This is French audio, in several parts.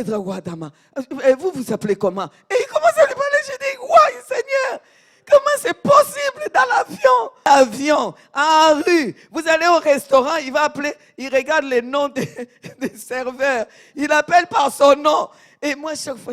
Ouedraouadama. Et vous vous appelez comment? Et il commence à lui parler. Je dis, ouais, Seigneur, comment c'est possible dans l'avion? Avion, en rue. Vous allez au restaurant, il va appeler, il regarde les noms des serveurs. Il appelle par son nom. Et moi, chaque fois,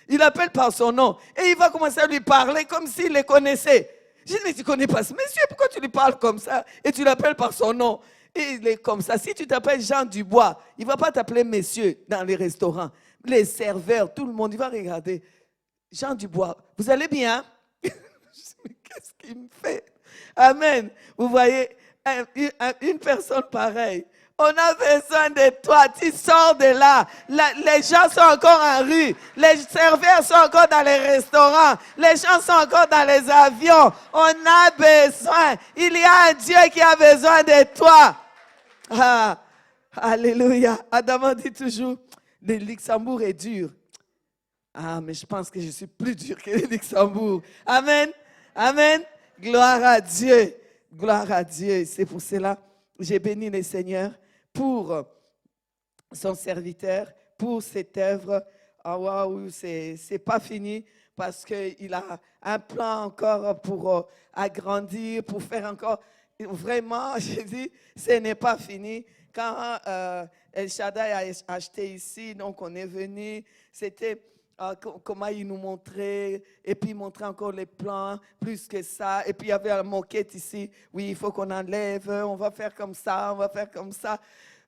il appelle par son nom. Et il va commencer à lui parler comme s'il les connaissait. Je dis, mais tu ne connais pas ce monsieur, pourquoi tu lui parles comme ça? Et tu l'appelles par son nom. Et il est comme ça. Si tu t'appelles Jean Dubois, il ne va pas t'appeler monsieur dans les restaurants. Les serveurs, tout le monde, il va regarder. Jean Dubois, vous allez bien? Qu'est-ce qu'il me fait? Amen. Vous voyez, une personne pareille. On a besoin de toi. Tu sors de là. Les gens sont encore en rue. Les serveurs sont encore dans les restaurants. Les gens sont encore dans les avions. On a besoin. Il y a un Dieu qui a besoin de toi. Ah, alléluia. Adam dit toujours, le Luxembourg est dur. Ah, mais je pense que je suis plus dur que le Luxembourg. Amen. Amen. Gloire à Dieu. Gloire à Dieu. C'est pour cela que j'ai béni le Seigneur pour son serviteur, pour cette œuvre. Ah, waouh, c'est pas fini parce qu'il a un plan encore pour agrandir, pour faire encore. Vraiment, j'ai dit, ce n'est pas fini. Quand El Shaddai a acheté ici, donc on est venu, c'était comment il nous montrait, et puis il montrait encore les plans, plus que ça. Et puis il y avait la moquette ici, oui, il faut qu'on enlève, on va faire comme ça, on va faire comme ça.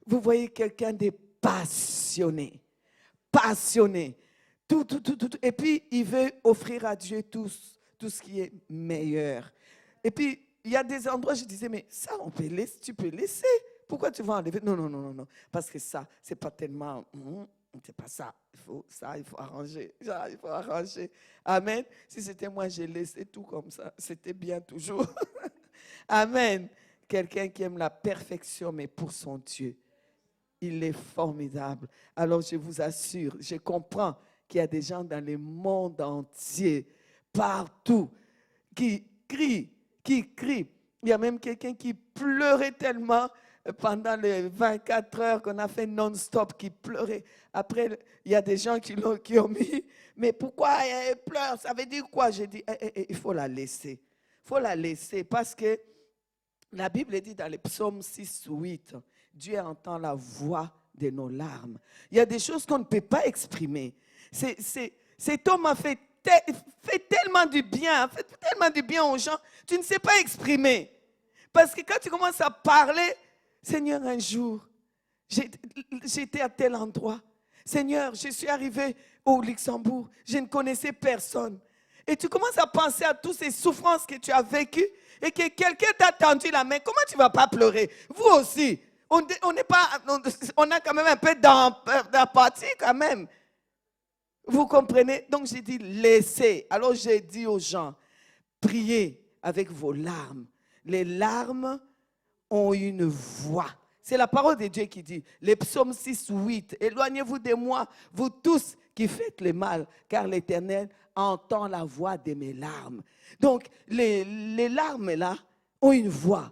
Vous voyez quelqu'un de passionné, passionné. Tout. Et puis il veut offrir à Dieu tout ce qui est meilleur. Et puis, il y a des endroits, je disais, mais ça, tu peux laisser. Pourquoi tu vas enlever? Non. Parce que ça, c'est pas tellement, c'est pas ça. Il faut arranger. Il faut arranger. Amen. Si c'était moi, j'ai laissé tout comme ça. C'était bien toujours. Amen. Quelqu'un qui aime la perfection, mais pour son Dieu. Il est formidable. Alors, je vous assure, je comprends qu'il y a des gens dans le monde entier, partout, qui crient. Il y a même quelqu'un qui pleurait tellement pendant les 24 heures qu'on a fait non-stop, qui pleurait. Après, il y a des gens qui ont mis, mais pourquoi elle pleure? Ça veut dire quoi? J'ai dit, il faut la laisser. Il faut la laisser parce que la Bible dit dans les psaumes 6 ou 8, Dieu entend la voix de nos larmes. Il y a des choses qu'on ne peut pas exprimer. Cet homme a fait tellement du bien, aux gens, tu ne sais pas exprimer. Parce que quand tu commences à parler, Seigneur, un jour, j'étais à tel endroit. Seigneur, je suis arrivé au Luxembourg, je ne connaissais personne. Et tu commences à penser à toutes ces souffrances que tu as vécues et que quelqu'un t'a tendu la main. Comment tu ne vas pas pleurer? Vous aussi, on a quand même un peu d'empathie quand même. Vous comprenez? Donc j'ai dit, laissez. Alors j'ai dit aux gens, priez avec vos larmes. Les larmes ont une voix. C'est la parole de Dieu qui dit, les psaumes 6 ou 8, éloignez-vous de moi, vous tous qui faites le mal, car l'Éternel entend la voix de mes larmes. Donc les larmes là ont une voix.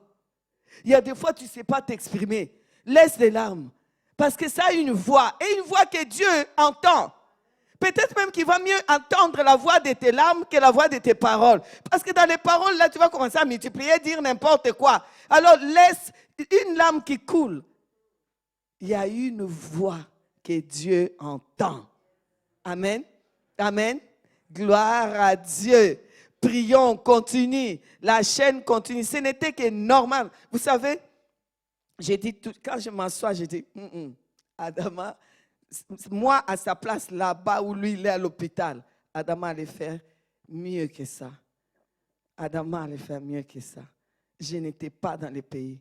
Il y a des fois tu ne sais pas t'exprimer. Laisse les larmes. Parce que ça a une voix. Et une voix que Dieu entend. Peut-être même qu'il va mieux entendre la voix de tes larmes que la voix de tes paroles. Parce que dans les paroles, là, tu vas commencer à multiplier, dire n'importe quoi. Alors, laisse une larme qui coule. Il y a une voix que Dieu entend. Amen. Amen. Gloire à Dieu. Prions, continue. La chaîne continue. Ce n'était que normal. Vous savez, j'ai dit, quand je m'assois, j'ai dit, Adama, moi, à sa place, là-bas où lui, il est à l'hôpital, Adama allait faire mieux que ça. Adama allait faire mieux que ça. Je n'étais pas dans le pays.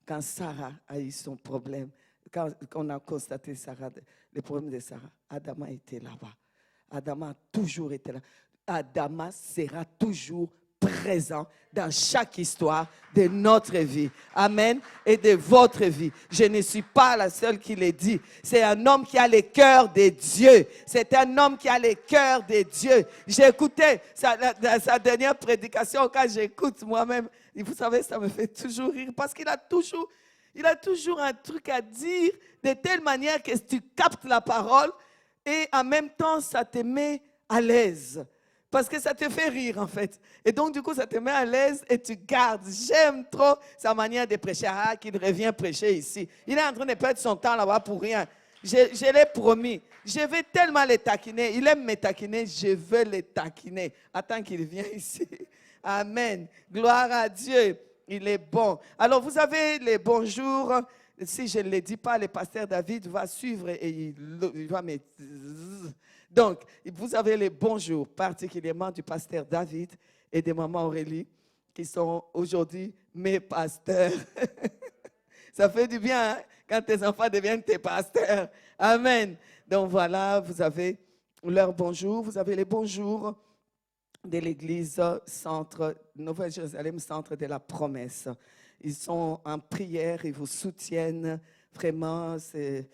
Quand Sarah a eu son problème, quand on a constaté le problème de Sarah, Adama était là-bas. Adama a toujours été là. Adama sera toujours présent dans chaque histoire de notre vie. Amen. Et de votre vie. Je ne suis pas la seule qui le dit. C'est un homme qui a le cœur de Dieu. C'est un homme qui a le cœur de Dieu. J'ai écouté sa dernière prédication. Quand j'écoute moi-même, vous savez, ça me fait toujours rire parce qu'il a toujours Il a toujours un truc à dire de telle manière que tu captes la parole et en même temps, ça te met à l'aise. Parce que ça te fait rire, en fait. Et donc, du coup, ça te met à l'aise et tu gardes. J'aime trop sa manière de prêcher. Ah, qu'il revient prêcher ici. Il est en train de perdre son temps là-bas pour rien. Je l'ai promis. Je vais tellement les taquiner. Il aime me taquiner. Je veux les taquiner. Attends qu'il vienne ici. Amen. Gloire à Dieu. Il est bon. Alors, vous avez les bonjours. Si je ne le dis pas, le pasteur David va suivre et il va me... Donc, vous avez les bonjours, particulièrement du pasteur David et de maman Aurélie, qui sont aujourd'hui mes pasteurs. Ça fait du bien, hein, quand tes enfants deviennent tes pasteurs. Amen. Donc voilà, vous avez leur bonjour. Vous avez les bonjours de l'église centre, Nouvelle-Jérusalem, centre de la promesse. Ils sont en prière, ils vous soutiennent. Vraiment, c'est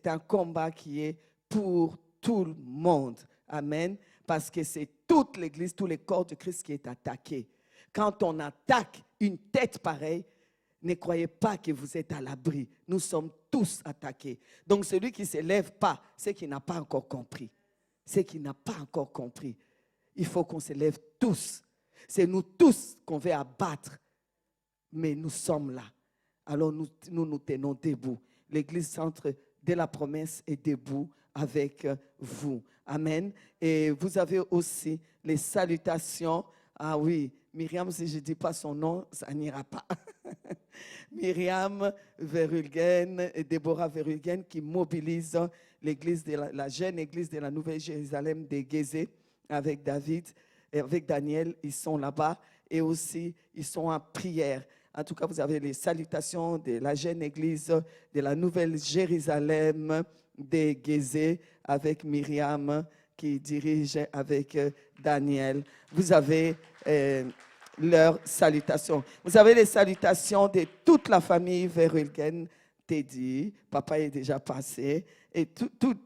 un combat qui est pour tout le monde. Amen. Parce que c'est toute l'église, tout le corps de Christ qui est attaqué. Quand on attaque une tête pareille, ne croyez pas que vous êtes à l'abri. Nous sommes tous attaqués. Donc celui qui ne se lève pas, c'est qu'il n'a pas encore compris. C'est qu'il n'a pas encore compris. Il faut qu'on se lève tous. C'est nous tous qu'on veut abattre. Mais nous sommes là. Alors nous tenons debout. L'église centre de la promesse est debout avec vous. Amen. Et vous avez aussi les salutations. Ah oui, Myriam, si je ne dis pas son nom, ça n'ira pas. Myriam Verulgen et Déborah Verulgen qui mobilisent l'église de la jeune église de la Nouvelle-Jérusalem de Gézé avec David et avec Daniel. Ils sont là-bas et aussi ils sont en prière. En tout cas, vous avez les salutations de la jeune église de la Nouvelle-Jérusalem de Gézé avec Myriam qui dirige avec Daniel. Vous avez leurs salutations. Vous avez les salutations de toute la famille Verulgen, Teddy, papa est déjà passé, et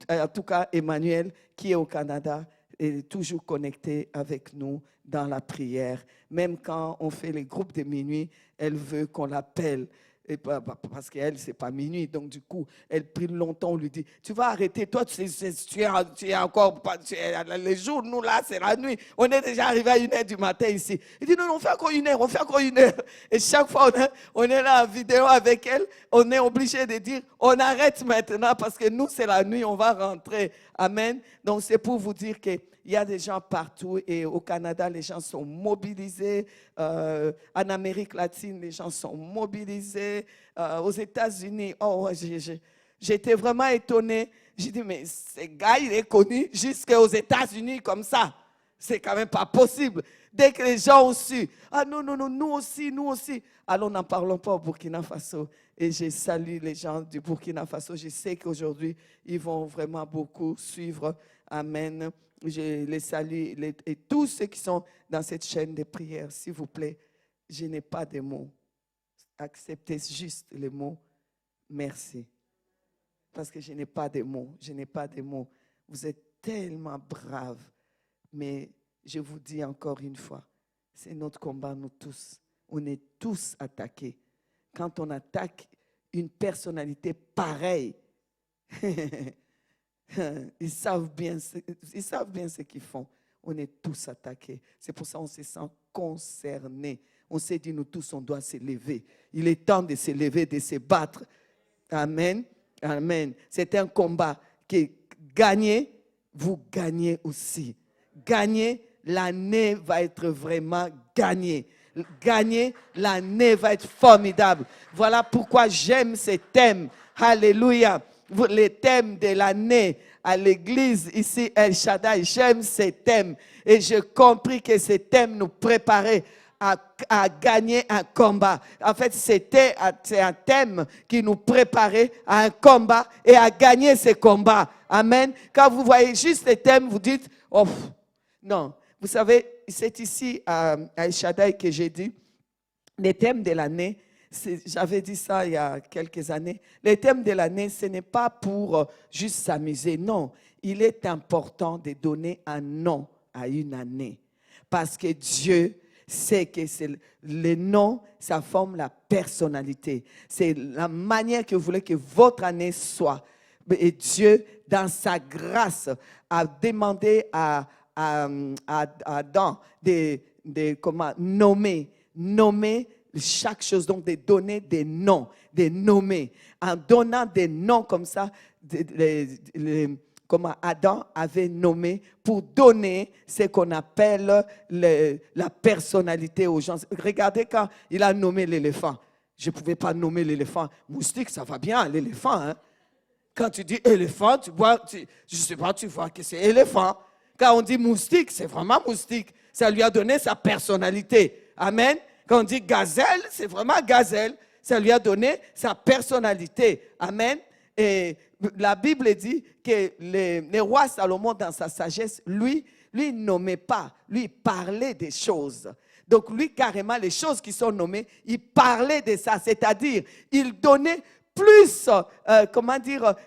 en tout cas Emmanuel qui est au Canada est toujours connecté avec nous dans la prière. Même quand on fait les groupes de minuit, elle veut qu'on l'appelle. Parce qu'elle, c'est pas minuit. Donc, du coup, elle prie longtemps. On lui dit, tu vas arrêter. Toi, tu es encore... les jours, nous, là, c'est la nuit. On est déjà arrivé à 1h du matin ici. Il dit, non, on fait encore 1h, on fait encore 1h. Et chaque fois, on est là en vidéo avec elle. On est obligé de dire, on arrête maintenant parce que nous, c'est la nuit, on va rentrer. Amen. Donc, c'est pour vous dire que il y a des gens partout et au Canada, les gens sont mobilisés. En Amérique latine, les gens sont mobilisés. Aux États-Unis, j'étais vraiment étonnée. J'ai dit, mais ce gars, il est connu jusqu'aux États-Unis comme ça. C'est quand même pas possible. Dès que les gens ont su, ah non, nous aussi. Alors n'en parlons pas au Burkina Faso. Et je salue les gens du Burkina Faso. Je sais qu'aujourd'hui, ils vont vraiment beaucoup suivre. Amen. Je les salue et tous ceux qui sont dans cette chaîne de prière, s'il vous plaît, je n'ai pas de mots. Acceptez juste les mots. Merci. Parce que je n'ai pas de mots. Je n'ai pas de mots. Vous êtes tellement braves. Mais je vous dis encore une fois, c'est notre combat, nous tous. On est tous attaqués. Quand on attaque une personnalité pareille, ils savent bien ce qu'ils font. On est tous attaqués. C'est pour ça qu'on se sent concernés. On s'est dit, nous tous, on doit se lever. Il est temps de se lever, de se battre. Amen. Amen. C'est un combat qui gagnez, vous gagnez aussi. Gagner, l'année va être vraiment gagnée. Gagner, l'année va être formidable. Voilà pourquoi j'aime ces thèmes. Alléluia. Les thèmes de l'année à l'église ici, El Shaddai, j'aime ces thèmes. Et j'ai compris que ces thèmes nous préparaient à gagner un combat. En fait, c'est un thème qui nous préparait à un combat et à gagner ce combat. Amen. Quand vous voyez juste les thèmes, vous dites, oh, non. Vous savez, c'est ici à El Shaddai que j'ai dit, les thèmes de l'année, j'avais dit ça il y a quelques années. Les thèmes de l'année, ce n'est pas pour juste s'amuser. Non, il est important de donner un nom à une année. Parce que Dieu, c'est que les noms, ça forme la personnalité. C'est la manière que vous voulez que votre année soit. Et Dieu, dans sa grâce, a demandé à Adam de comment nommer chaque chose, donc de donner des noms, de nommer. En donnant des noms comme ça, comme Adam avait nommé pour donner ce qu'on appelle la personnalité aux gens. Regardez quand il a nommé l'éléphant. Je ne pouvais pas nommer l'éléphant. Moustique, ça va bien, l'éléphant. Hein? Quand tu dis éléphant, je ne sais pas, tu vois que c'est éléphant. Quand on dit moustique, c'est vraiment moustique. Ça lui a donné sa personnalité. Amen. Quand on dit gazelle, c'est vraiment gazelle. Ça lui a donné sa personnalité. Amen. Et la Bible dit que le roi Salomon, dans sa sagesse, lui nommait pas, lui parlait des choses. Donc lui, carrément, les choses qui sont nommées, il parlait de ça, c'est-à-dire, il donnait plus,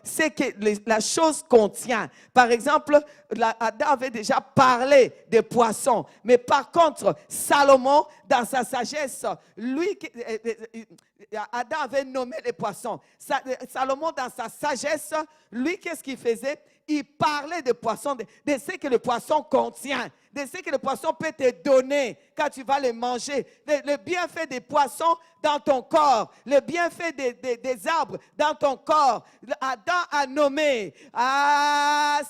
c'est que la chose contient. Par exemple, Adam avait déjà parlé des poissons, mais par contre, Salomon, dans sa sagesse, lui, Adam avait nommé les poissons. Salomon, dans sa sagesse, lui, qu'est-ce qu'il faisait? Il parlait des poissons, de ce que le poisson contient, de ce que le poisson peut te donner quand tu vas le manger, le bienfait des poissons dans ton corps, le bienfait des arbres dans ton corps. Adam a nommé,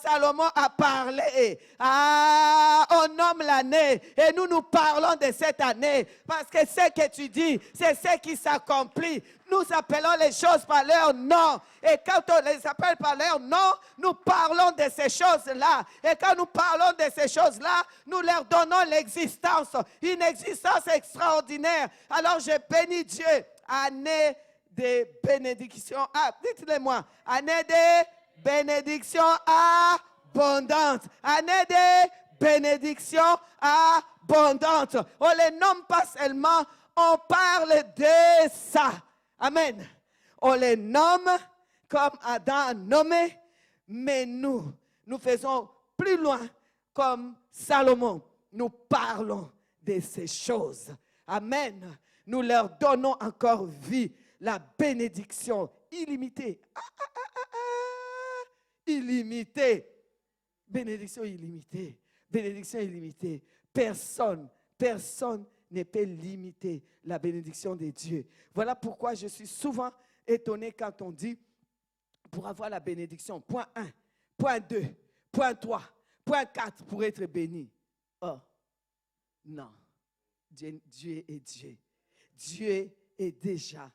Salomon a parlé, on nomme l'année et nous parlons de cette année parce que ce que tu dis, c'est ce qui s'accomplit. Nous appelons les choses par leur nom. Et quand on les appelle par leur nom, nous parlons de ces choses-là. Et quand nous parlons de ces choses-là, nous leur donnons l'existence, une existence extraordinaire. Alors je bénis Dieu. Année de bénédiction. Dites-le-moi. Année de bénédiction abondante. Année de bénédiction abondante. On ne les nomme pas seulement, on parle de ça. Amen. On les nomme comme Adam a nommé, mais nous faisons plus loin comme Salomon. Nous parlons de ces choses. Amen. Nous leur donnons encore vie, la bénédiction illimitée. Illimitée. Bénédiction illimitée. Bénédiction illimitée. Personne ne peut limiter la bénédiction de Dieu. Voilà pourquoi je suis souvent étonné quand on dit pour avoir la bénédiction, point 1, point 2, point 3, point 4 pour être béni. Oh, non. Dieu est Dieu. Dieu est déjà.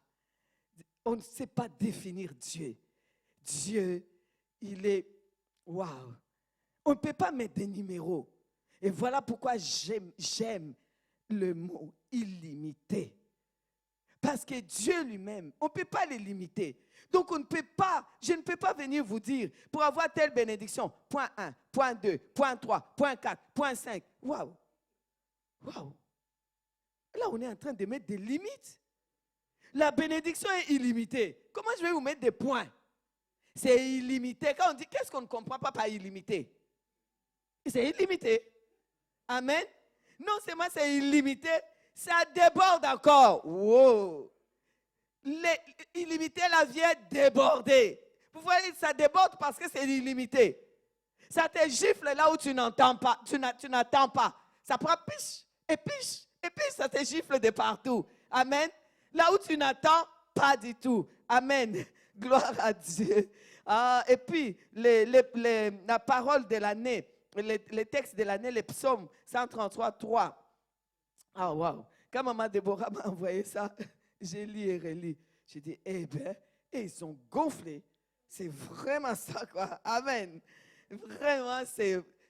On ne sait pas définir Dieu. Dieu, il est, waouh. On ne peut pas mettre des numéros. Et voilà pourquoi j'aime le mot illimité. Parce que Dieu lui-même, on ne peut pas les limiter. Donc je ne peux pas venir vous dire, pour avoir telle bénédiction, point 1, point 2, point 3, point 4, point 5. Waouh! Waouh! Là, on est en train de mettre des limites. La bénédiction est illimitée. Comment je vais vous mettre des points? C'est illimité. Quand on dit, qu'est-ce qu'on ne comprend pas par illimité? C'est illimité. Amen. Non seulement c'est illimité, ça déborde encore. Wow. Illimité, la vient déborder. Vous voyez, ça déborde parce que c'est illimité. Ça te gifle là où tu n'entends pas. Tu n'attends pas. Ça prend piche, et puis ça te gifle de partout. Amen. Là où tu n'attends pas du tout. Amen. Gloire à Dieu. Et puis, la parole de l'année. Les textes de l'année, les psaumes 133, 3. Ah, wow. Quand maman Déborah m'a envoyé ça, j'ai lu et relu. J'ai dit, ils sont gonflés. C'est vraiment ça, quoi. Amen. Vraiment,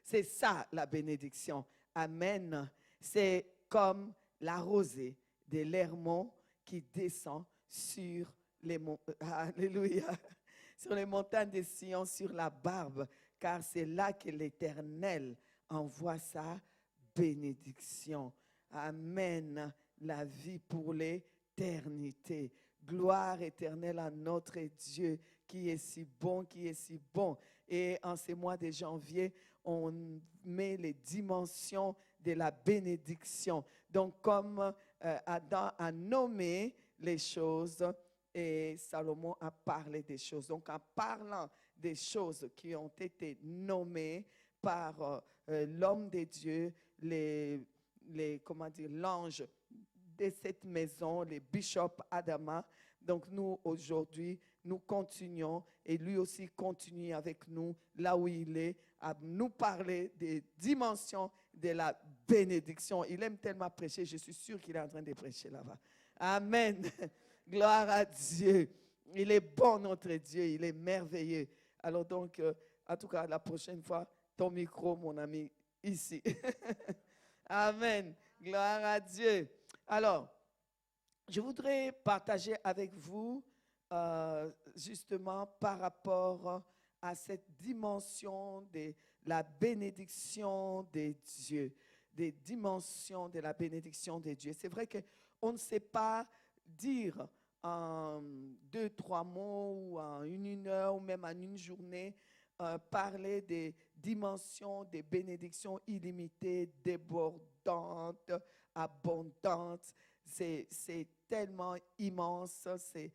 c'est ça, la bénédiction. Amen. C'est comme la rosée de l'Hermon qui descend sur les Alléluia. Sur les montagnes de Sion, sur la barbe, car c'est là que l'Éternel envoie sa bénédiction. Amen. La vie pour l'éternité. Gloire éternelle à notre Dieu qui est si bon, qui est si bon. Et en ces mois de janvier, on met les dimensions de la bénédiction. Donc, comme Adam a nommé les choses et Salomon a parlé des choses. Donc, en parlant des choses qui ont été nommées par l'homme de Dieu, l'ange de cette maison, les bishops Adama. Donc nous, aujourd'hui, nous continuons et lui aussi continue avec nous là où il est à nous parler des dimensions de la bénédiction. Il aime tellement prêcher, je suis sûre qu'il est en train de prêcher là-bas. Amen. Gloire à Dieu. Il est bon, notre Dieu, il est merveilleux. Alors donc, en tout cas, la prochaine fois, ton micro, mon ami, ici. Amen. Gloire à Dieu. Alors, je voudrais partager avec vous justement par rapport à cette dimension de la bénédiction de Dieu, des dimensions de la bénédiction de Dieu. C'est vrai qu'on ne sait pas dire en 2-3 mots ou en une heure ou même en une journée parler des dimensions des bénédictions illimitées, débordantes, abondantes. C'est tellement immense, c'est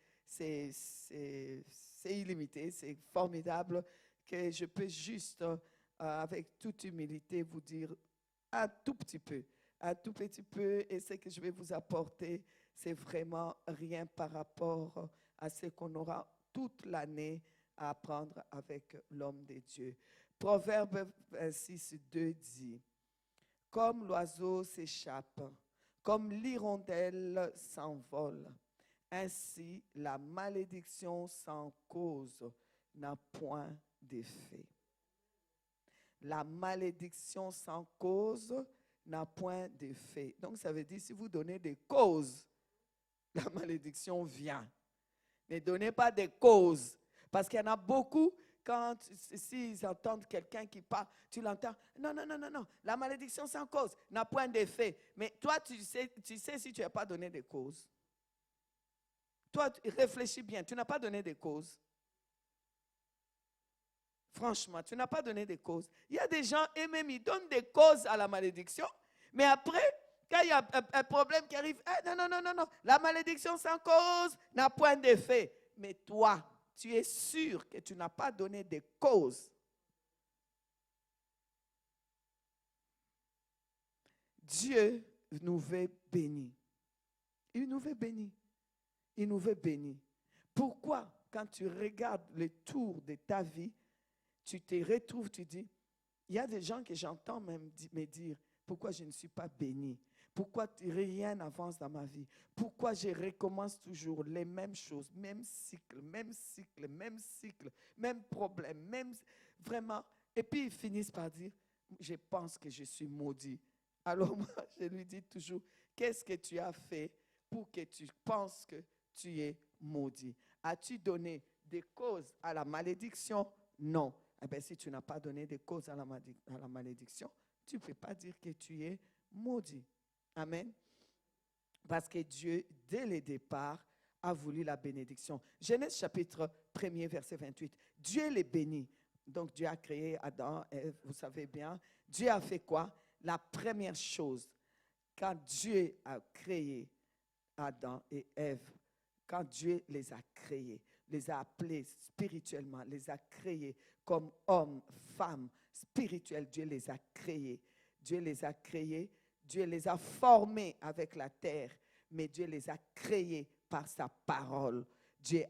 illimité, c'est formidable que je peux juste, avec toute humilité, vous dire un tout petit peu, et ce que je vais vous apporter, c'est vraiment rien par rapport à ce qu'on aura toute l'année à apprendre avec l'homme de Dieu. Proverbe 26:2 dit, « Comme l'oiseau s'échappe, comme l'hirondelle s'envole, ainsi la malédiction sans cause n'a point d'effet. » La malédiction sans cause n'a point d'effet. Donc ça veut dire, si vous donnez des causes, la malédiction vient. Ne donnez pas des causes. Parce qu'il y en a beaucoup, quand s'ils entendent quelqu'un qui parle, tu l'entends, non, la malédiction sans cause n'a point d'effet. Mais toi, tu sais si tu n'as pas donné des causes. Toi, réfléchis bien, tu n'as pas donné des causes. Franchement, tu n'as pas donné des causes. Il y a des gens, et même ils donnent des causes à la malédiction, mais après, quand il y a un problème qui arrive, non, la malédiction sans cause n'a point d'effet. Mais toi, tu es sûr que tu n'as pas donné de cause. Dieu nous veut bénis. Il nous veut bénis. Il nous veut bénis. Pourquoi, quand tu regardes le tour de ta vie, tu te retrouves, tu dis, il y a des gens que j'entends même me dire, pourquoi je ne suis pas béni? Pourquoi rien n'avance dans ma vie? Pourquoi je recommence toujours les mêmes choses, même cycle, même problème, même vraiment. Et puis ils finissent par dire, je pense que je suis maudit. Alors moi, je lui dis toujours, qu'est-ce que tu as fait pour que tu penses que tu es maudit? As-tu donné des causes à la malédiction? Non. Eh bien, si tu n'as pas donné des causes à la malédiction, tu ne peux pas dire que tu es maudit. Amen. Parce que Dieu, dès le départ, a voulu la bénédiction. Genèse chapitre 1er, verset 28. Dieu les bénit. Donc Dieu a créé Adam, Ève, vous savez bien. Dieu a fait quoi? La première chose, quand Dieu a créé Adam et Ève, quand Dieu les a créés, les a appelés spirituellement, les a créés comme hommes, femmes, spirituels, Dieu les a créés. Dieu les a créés. Dieu les a formés avec la terre, mais Dieu les a créés par sa parole. Dieu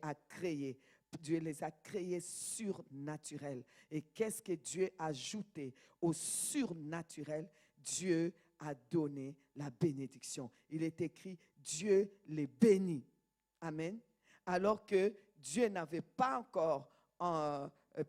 les a créés surnaturels. Et qu'est-ce que Dieu a ajouté au surnaturel? Dieu a donné la bénédiction. Il est écrit, Dieu les bénit. Amen. Alors que Dieu n'avait pas encore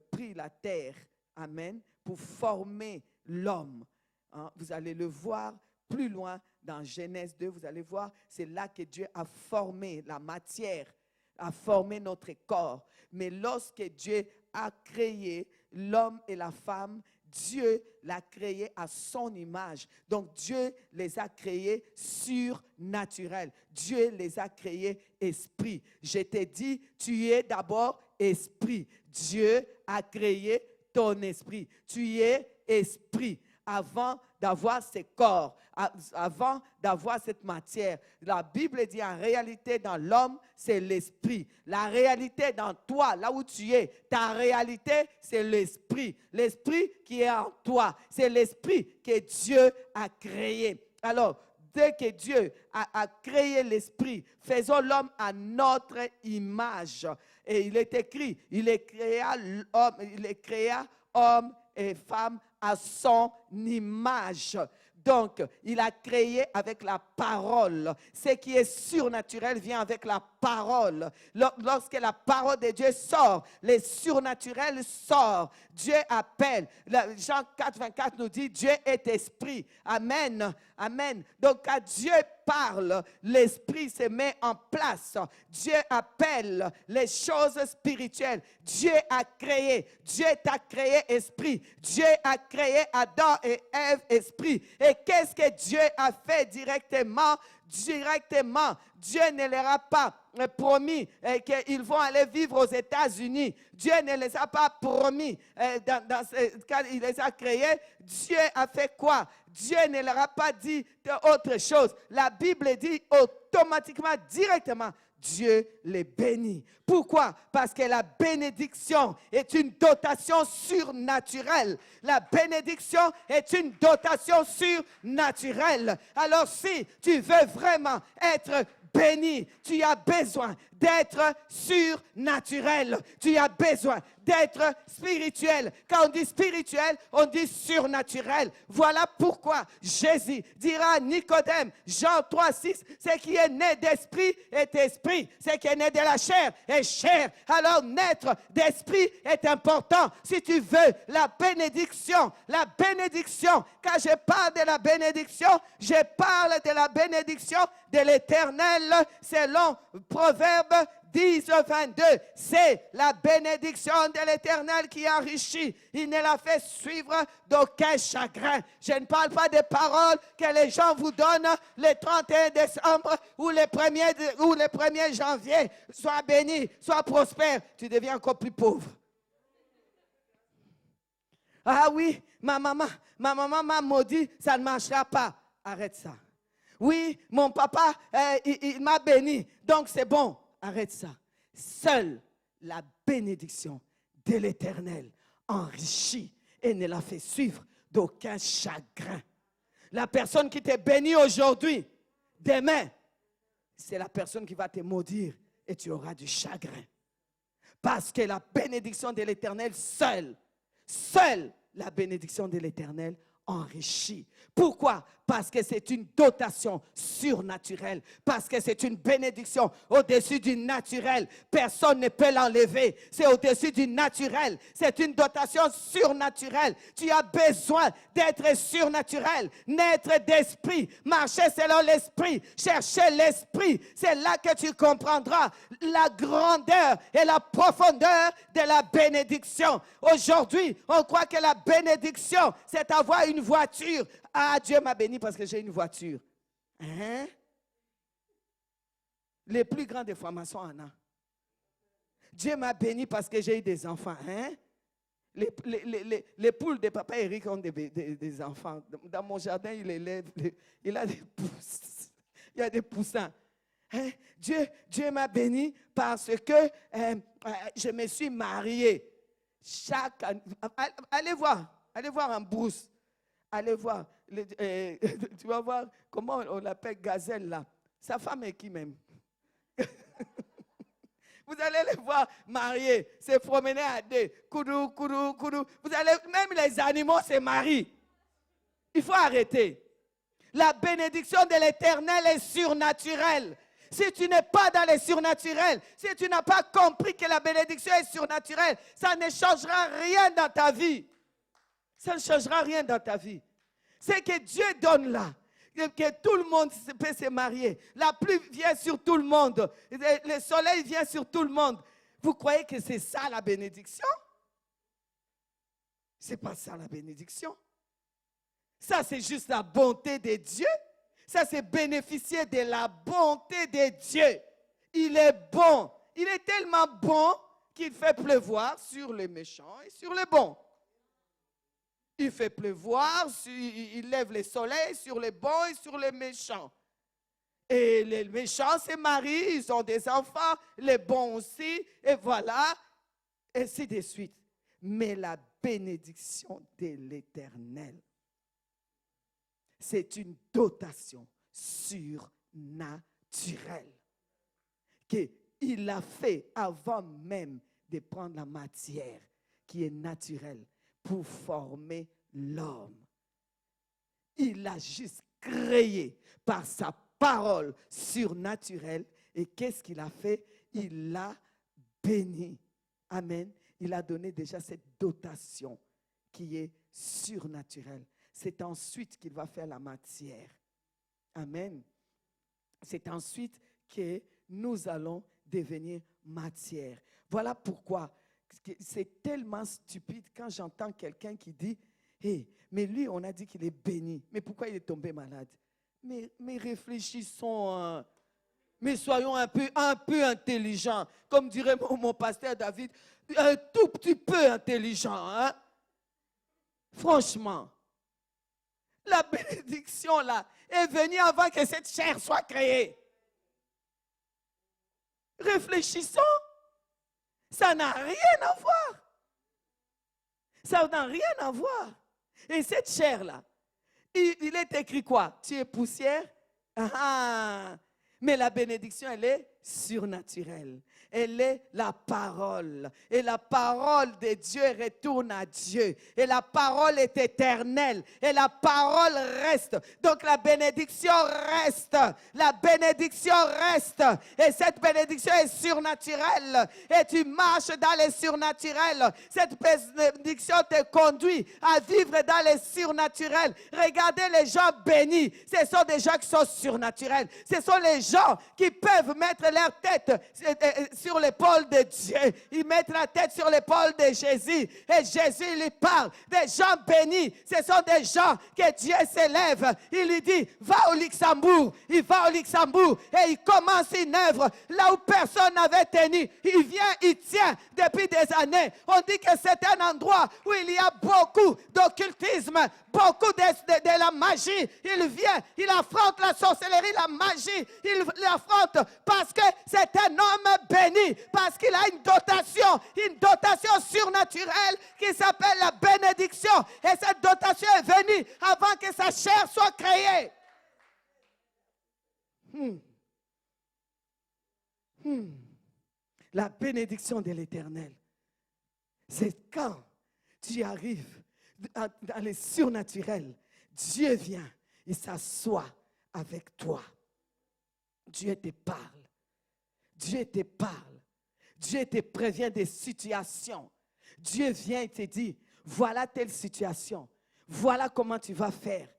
pris la terre, amen, pour former l'homme. Hein, vous allez le voir plus loin dans Genèse 2, vous allez voir, c'est là que Dieu a formé la matière, a formé notre corps. Mais lorsque Dieu a créé l'homme et la femme, Dieu l'a créé à son image. Donc Dieu les a créés surnaturels. Dieu les a créés esprit. Je t'ai dit, tu es d'abord esprit. Dieu a créé ton esprit. Tu es esprit. avant d'avoir ces corps, avant d'avoir cette matière. La Bible dit en réalité dans l'homme, c'est l'esprit. La réalité dans toi, là où tu es, ta réalité, c'est l'esprit. L'esprit qui est en toi, c'est l'esprit que Dieu a créé. Alors, dès que Dieu a créé l'esprit, faisons l'homme à notre image. Et il est écrit, il créa homme et femme à son image. Donc, il a créé avec la parole. Ce qui est surnaturel vient avec la parole. Lorsque la parole de Dieu sort, le surnaturel sort. Dieu appelle. Jean 4, 24 nous dit, Dieu est esprit. Amen. Amen. Donc, quand Dieu parle, l'esprit se met en place. Dieu appelle les choses spirituelles. Dieu a créé. Dieu t'a créé esprit. Dieu a créé Adam et Ève esprit. Et qu'est-ce que Dieu a fait directement? Directement, Dieu ne leur a pas promis qu'ils vont aller vivre aux États-Unis. Dieu ne les a pas promis quand il les a créés. Dieu a fait quoi? Dieu ne leur a pas dit autre chose. La Bible dit automatiquement, directement, Dieu les bénit. Pourquoi? Parce que la bénédiction est une dotation surnaturelle. La bénédiction est une dotation surnaturelle. Alors si tu veux vraiment être béni, tu as besoin d'être surnaturel. Tu as besoin d'être spirituel. Quand on dit spirituel, on dit surnaturel. Voilà pourquoi Jésus dira à Nicodème, Jean 3, 6, ce qui est né d'esprit est esprit. Ce qui est né de la chair est chair. Alors naître d'esprit est important. Si tu veux la bénédiction, quand je parle de la bénédiction, je parle de la bénédiction de l'Éternel selon Proverbe 10, 22, c'est la bénédiction de l'Éternel qui enrichit. Il ne la fait suivre d'aucun chagrin. Je ne parle pas des paroles que les gens vous donnent le 31 décembre ou le 1er janvier. Sois béni, sois prospère. Tu deviens encore plus pauvre. Ah oui, ma maman m'a maudit, ça ne marchera pas. Arrête ça. Oui, mon papa, il m'a béni, donc c'est bon. Arrête ça. Seule la bénédiction de l'Éternel enrichit et ne la fait suivre d'aucun chagrin. La personne qui t'est bénie aujourd'hui, demain, c'est la personne qui va te maudire et tu auras du chagrin. Parce que la bénédiction de l'Éternel seule la bénédiction de l'Éternel enrichit. Pourquoi? Parce que c'est une dotation surnaturelle. Parce que c'est une bénédiction au-dessus du naturel. Personne ne peut l'enlever. C'est au-dessus du naturel. C'est une dotation surnaturelle. Tu as besoin d'être surnaturel, naître d'esprit, marcher selon l'esprit, chercher l'esprit. C'est là que tu comprendras la grandeur et la profondeur de la bénédiction. Aujourd'hui, on croit que la bénédiction, c'est avoir une voiture. Ah, Dieu m'a béni parce que j'ai une voiture. Hein? Les plus grands des francs-maçons en ont. Dieu m'a béni parce que j'ai eu des enfants. Hein? Les poules de papa Eric ont des enfants. Dans mon jardin, il élève, il a des pousses. Il y a des poussins. Hein? Dieu m'a béni parce que je me suis marié. Chaque année, allez voir en brousse. Allez voir, tu vas voir comment on l'appelle Gazelle là. Sa femme est qui même? Vous allez les voir mariés, se promener à deux, koudou. Vous allez, même les animaux se marient. Il faut arrêter. La bénédiction de l'Éternel est surnaturelle. Si tu n'es pas dans les surnaturels, si tu n'as pas compris que la bénédiction est surnaturelle, ça ne changera rien dans ta vie. Ça ne changera rien dans ta vie. C'est que Dieu donne là, que tout le monde peut se marier. La pluie vient sur tout le monde. Le soleil vient sur tout le monde. Vous croyez que c'est ça la bénédiction? C'est pas ça la bénédiction. Ça, c'est juste la bonté de Dieu. Ça, c'est bénéficier de la bonté de Dieu. Il est bon. Il est tellement bon qu'il fait pleuvoir sur les méchants et sur les bons. Il fait pleuvoir, il lève le soleil sur les bons et sur les méchants. Et les méchants se marient, ils ont des enfants, les bons aussi, et voilà, ainsi de suite. Mais la bénédiction de l'Éternel, c'est une dotation surnaturelle qu'il a fait avant même de prendre la matière qui est naturelle pour former l'homme. Il a juste créé par sa parole surnaturelle. Et qu'est-ce qu'il a fait? Il l'a béni. Amen. Il a donné déjà cette dotation qui est surnaturelle. C'est ensuite qu'il va faire la matière. Amen. C'est ensuite que nous allons devenir matière. Voilà pourquoi c'est tellement stupide quand j'entends quelqu'un qui dit hey, mais lui, on a dit qu'il est béni. Mais pourquoi il est tombé malade? Mais réfléchissons, mais soyons un peu intelligents. Comme dirait mon pasteur David, un tout petit peu intelligent. Hein? Franchement, la bénédiction là est venue avant que cette chair soit créée. Réfléchissons. Ça n'a rien à voir. Ça n'a rien à voir. Et cette chair-là, il est écrit quoi? Tu es poussière? Ah, mais la bénédiction, elle est surnaturelle. Elle est la parole. Et la parole de Dieu retourne à Dieu. Et la parole est éternelle. Et la parole reste. Donc la bénédiction reste. La bénédiction reste. Et cette bénédiction est surnaturelle. Et tu marches dans les surnaturels. Cette bénédiction te conduit à vivre dans les surnaturels. Regardez les gens bénis. Ce sont des gens qui sont surnaturels. Ce sont les gens qui peuvent mettre leur tête sur l'épaule de Dieu. Ils mettent la tête sur l'épaule de Jésus. Et Jésus lui parle. Des gens bénis. Ce sont des gens que Dieu s'élève. Il lui dit, va au Luxembourg. Il va au Luxembourg. Et il commence une œuvre là où personne n'avait tenu. Il vient, il tient depuis des années. On dit que c'est un endroit où il y a beaucoup d'occultisme, beaucoup de la magie. Il vient, il affronte la sorcellerie, la magie. Il l'affronte parce que c'est un homme béni, parce qu'il a une dotation surnaturelle qui s'appelle la bénédiction. Et cette dotation est venue avant que sa chair soit créée. La bénédiction de l'Éternel, c'est quand tu arrives dans les surnaturels, Dieu vient, il s'assoit avec toi. Dieu te parle. Dieu te parle. Dieu te prévient des situations. Dieu vient et te dit, voilà telle situation. Voilà comment tu vas faire.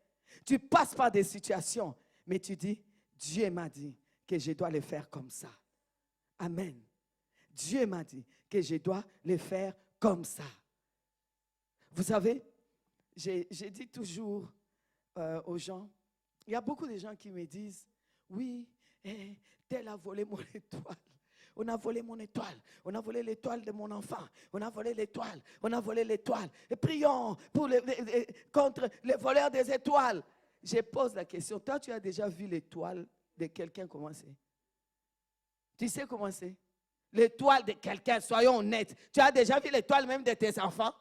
Tu passes par des situations, mais tu dis, Dieu m'a dit que je dois le faire comme ça. Amen. Dieu m'a dit que je dois le faire comme ça. Vous savez, j'ai dit toujours aux gens, il y a beaucoup de gens qui me disent, oui, tel a volé mon étoile. On a volé mon étoile. On a volé l'étoile de mon enfant. On a volé l'étoile. On a volé l'étoile. Et prions contre les voleurs des étoiles. Je pose la question. Toi, tu as déjà vu l'étoile de quelqu'un commencer? Tu sais comment c'est? L'étoile de quelqu'un, soyons honnêtes. Tu as déjà vu l'étoile même de tes enfants?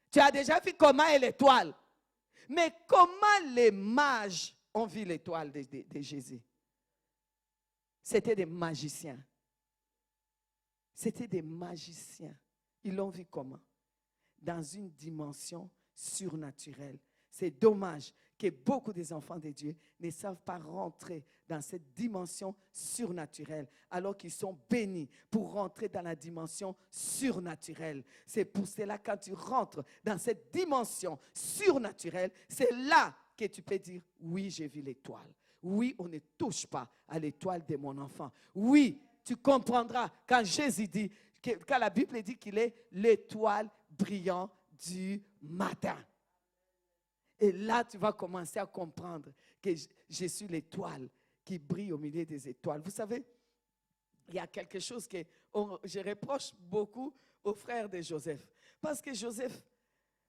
Tu as déjà vu comment est l'étoile? Mais comment les mages ont vu l'étoile de Jésus? C'était des magiciens. C'était des magiciens. Ils l'ont vu comment? Dans une dimension surnaturelle. C'est dommage que beaucoup des enfants de Dieu ne savent pas rentrer dans cette dimension surnaturelle, alors qu'ils sont bénis pour rentrer dans la dimension surnaturelle. C'est pour cela, quand tu rentres dans cette dimension surnaturelle, c'est là que tu peux dire, oui, j'ai vu l'étoile. Oui, on ne touche pas à l'étoile de mon enfant. Oui, tu comprendras quand Jésus dit, quand la Bible dit qu'il est l'étoile brillante du matin. Et là, tu vas commencer à comprendre que je suis l'étoile qui brille au milieu des étoiles. Vous savez, il y a quelque chose que je reproche beaucoup aux frères de Joseph. Parce que Joseph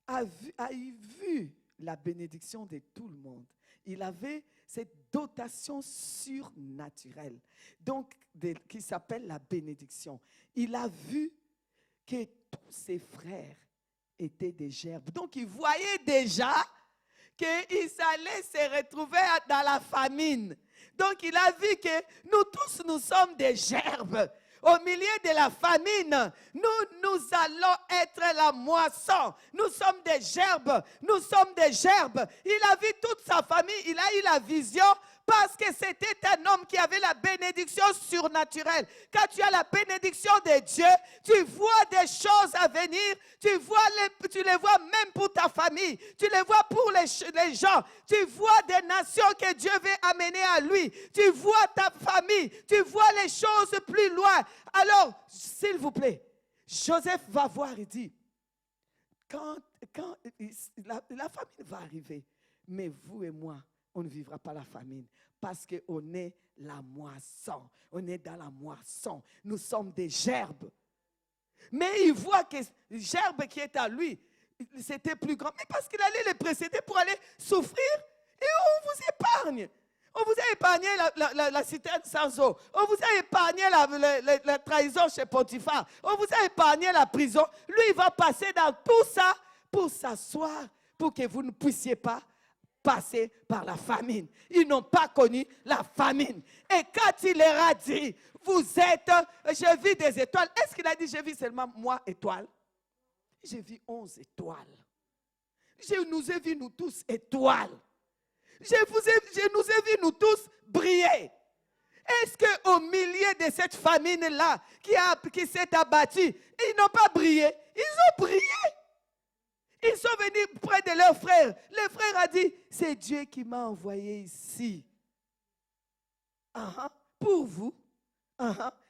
a vu la bénédiction de tout le monde. Il avait cette dotation surnaturelle, donc qui s'appelle la bénédiction. Il a vu que tous ses frères étaient des gerbes. Donc il voyait déjà qu'ils allaient se retrouver dans la famine. Donc il a vu que nous tous, nous sommes des gerbes. Au milieu de la famine, nous allons être la moisson. Nous sommes des gerbes. Nous sommes des gerbes. Il a vu toute sa famille. Il a eu la vision parce que c'était un homme qui avait la bénédiction surnaturelle. Quand tu as la bénédiction de Dieu, tu vois des choses à venir. Tu les vois même pour ta famille. Tu les vois pour les gens. Tu vois des nations que Dieu veut amener à lui. Tu vois ta famille. Tu vois les choses plus loin. Alors, s'il vous plaît, Joseph va voir et dit, quand la famine va arriver, mais vous et moi, on ne vivra pas la famine parce qu'on est la moisson. On est dans la moisson. Nous sommes des gerbes. Mais il voit que le gerbe qui est à lui, c'était plus grand. Mais parce qu'il allait les précéder pour aller souffrir. Et on vous épargne. On vous a épargné la citerne sans eau. On vous a épargné la trahison chez Potiphar. On vous a épargné la prison. Lui, il va passer dans tout ça pour s'asseoir, pour que vous ne puissiez pas passer par la famine. Ils n'ont pas connu la famine. Et quand il leur a dit, vous êtes, j'ai vu des étoiles. Est-ce qu'il a dit, j'ai vu seulement moi étoiles? J'ai vu 11 étoiles. Je nous ai vu nous tous étoiles. Je nous ai vu nous tous briller. Est-ce qu'au milieu de cette famine-là qui s'est abattue, ils n'ont pas brillé? Ils ont brillé. Ils sont venus près de leurs frères. Le frère a dit, c'est Dieu qui m'a envoyé ici. Pour vous.